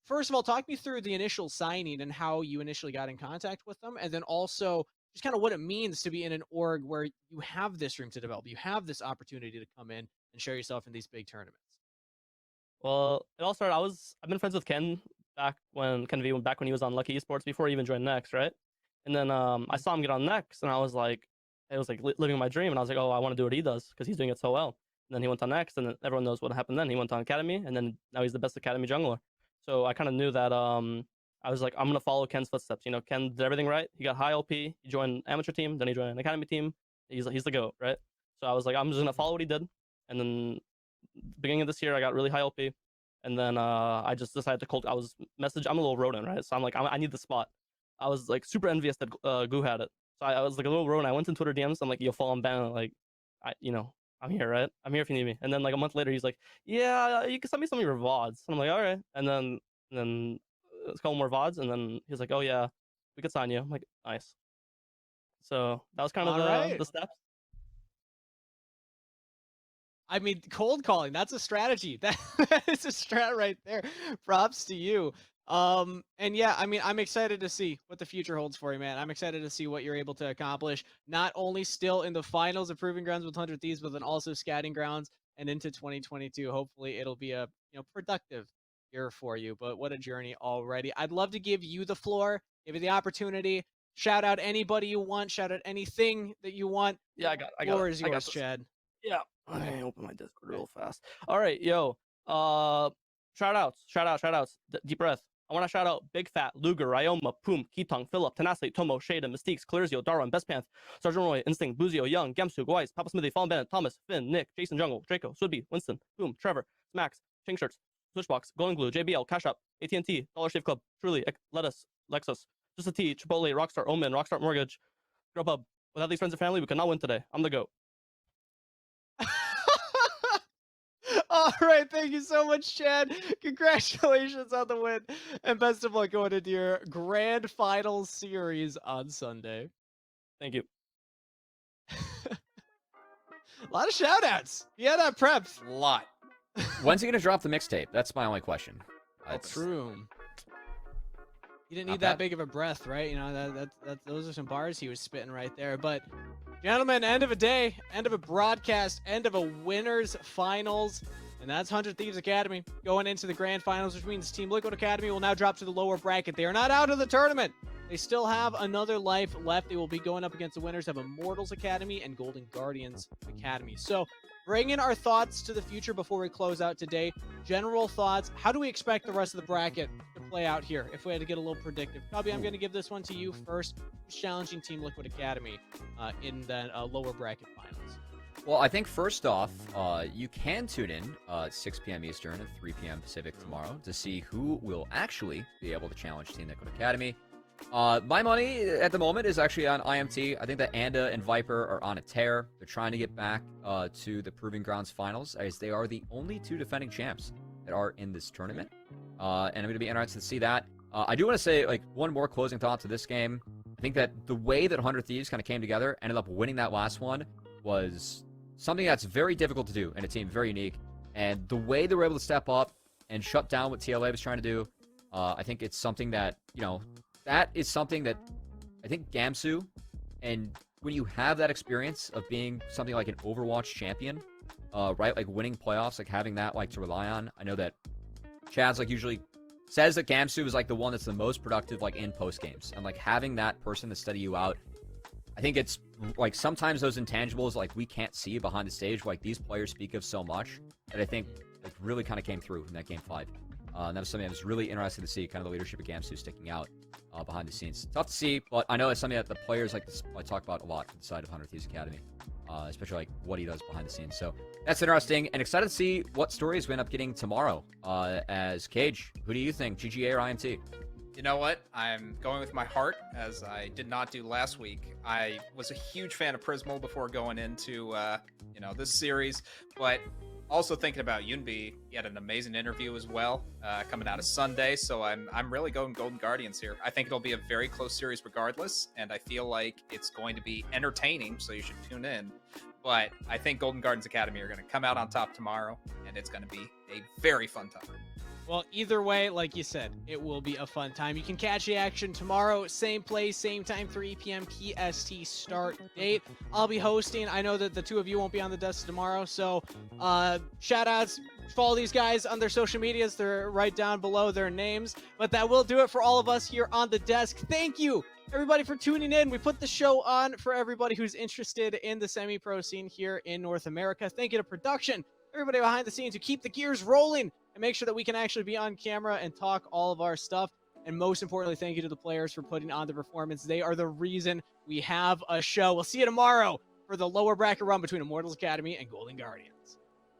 first of all, talk me through the initial signing and how you initially got in contact with them. And then also just kind of what it means to be in an org where you have this room to develop. You have this opportunity to come in and show yourself in these big tournaments. Well, it all started, I've been friends with Ken back when he was on Lucky Esports before he even joined Next, right? And then I saw him get on Next, and I was like, it was like living my dream, and I was like, oh, I want to do what he does because he's doing it so well. And then he went on next, and then everyone knows what happened. Then he went on academy, and then now he's the best academy jungler. So I kind of knew that I was like, I'm gonna follow Ken's footsteps. You know, Ken did everything right. He got high LP. He joined amateur team, then he joined an academy team. He's the GOAT, right? So I was like, I'm just gonna follow what he did. And then beginning of this year, I got really high LP, and then I just decided to cold. I was message. I'm a little rodent, right? So I'm like, I need the spot. I was like super envious that Goo had it. So I was like a little rodent. I went in Twitter DMs. I'm like, yo, follow him ban. Like, I'm here, right? I'm here if you need me. And then like a month later, he's like, yeah, you can send me some of your VODs. And I'm like, all right. And then a couple more VODs, and then he's like, oh yeah, we could sign you. I'm like, nice. So that was kind of the steps. I mean, cold calling, that's a strategy. That is a strat right there. Props to you. And yeah, I mean, I'm excited to see what the future holds for you, man. I'm excited to see what you're able to accomplish, not only still in the finals of Proving Grounds with 100 Thieves, but then also Scatting Grounds and into 2022. Hopefully it'll be a productive year for you, but what a journey already. I'd love to give you the floor, give you the opportunity. Shout out anybody you want, shout out anything that you want. Yeah, I got Floor is yours, Chad. Yeah. I open my Discord real fast. All right, yo. Shout outs. Deep breath. I want to shout out Big Fat, Luger, Ryoma, Poom, Kitong, Philip, Tenacity, Tomo, Shada, Mystiques, Clearsio, Darwin, Best Panth, Sergeant Roy, Instinct, Buzio, Young, Gemsu, Gwais, Papa Smithy, Fallen Bennett, Thomas, Finn, Nick, Jason Jungle, Draco, Swidby, Winston, Boom, Trevor, Max, Ching Shirts, Switchbox, Golden Glue, JBL, Cash Up, AT&T, Dollar Shave Club, Truly, Lettuce, Lexus, Just a T, Chipotle, Rockstar, Omen, Rockstar Mortgage, Grubhub. Without these friends and family, we could not win today. I'm the GOAT. All right, thank you so much, Chad. Congratulations on the win, and best of luck going into your grand finals series on Sunday. Thank you. A lot of shout outs. Yeah, that prepped. A lot. When's he gonna drop the mixtape? That's my only question. That's true. He didn't need Not that bad. big of a breath, right? You know, those are some bars he was spitting right there. But, gentlemen, end of a day, end of a broadcast, end of a winners finals. And that's 100 Thieves Academy going into the grand finals, which means Team Liquid Academy will now drop to the lower bracket. They are not out of the tournament. They still have another life left. They will be going up against the winners of Immortals Academy and Golden Guardians Academy. So, bring in our thoughts to the future before we close out today. General thoughts. How do we expect the rest of the bracket to play out here if we had to get a little predictive? Cubby, I'm going to give this one to you first. Who's challenging Team Liquid Academy in the lower bracket finals? Well, I think first off, you can tune in 6 p.m. Eastern and 3 p.m. Pacific tomorrow to see who will actually be able to challenge Team Liquid Academy. My money at the moment is actually on IMT. I think that Anda and Viper are on a tear. They're trying to get back to the Proving Grounds finals, as they are the only two defending champs that are in this tournament. And I'm going to be interested to see that. I do want to say, like, one more closing thought to this game. I think that the way that 100 Thieves kind of came together, ended up winning that last one, was something that's very difficult to do in a team, very unique. And the way they were able to step up and shut down what TLA was trying to do, I think it's something that, that is something that I think Gamsu, and when you have that experience of being something like an Overwatch champion, right, like winning playoffs, like having that like to rely on. I know that Chad's like usually says that Gamsu is like the one that's the most productive like in post games, and like having that person to study you out. I think it's like sometimes those intangibles like we can't see behind the stage, like these players speak of so much, that I think like really kind of came through in that game 5. And that was something I was really interested to see, kind of the leadership of Gamsu sticking out behind the scenes. Tough to see, but I know it's something that the players like to talk about a lot from the side of 100 Thieves Academy, especially like what he does behind the scenes. So that's interesting, and excited to see what stories we end up getting tomorrow. As Cage, who do you think, GGA or IMT? You know what? I'm going with my heart, as I did not do last week. I was a huge fan of Prismal before going into, this series, but also thinking about Yunbi. He had an amazing interview as well, coming out of Sunday, so I'm really going Golden Guardians here. I think it'll be a very close series regardless, and I feel like it's going to be entertaining, so you should tune in. But I think Golden Guardians Academy are going to come out on top tomorrow, and it's going to be a very fun time. Well, either way, like you said, it will be a fun time. You can catch the action tomorrow, same place, same time, 3 p.m. PST start date. I'll be hosting. I know that the two of you won't be on the desk tomorrow, so shout outs, follow these guys on their social medias. They're right down below their names. But that will do it for all of us here on the desk. Thank you, everybody, for tuning in. We put the show on for everybody who's interested in the semi-pro scene here in North America. Thank you to production, everybody behind the scenes who keep the gears rolling and make sure that we can actually be on camera and talk all of our stuff. And most importantly, thank you to the players for putting on the performance. They are the reason we have a show. We'll see you tomorrow for the lower bracket run between Immortals Academy and Golden Guardians.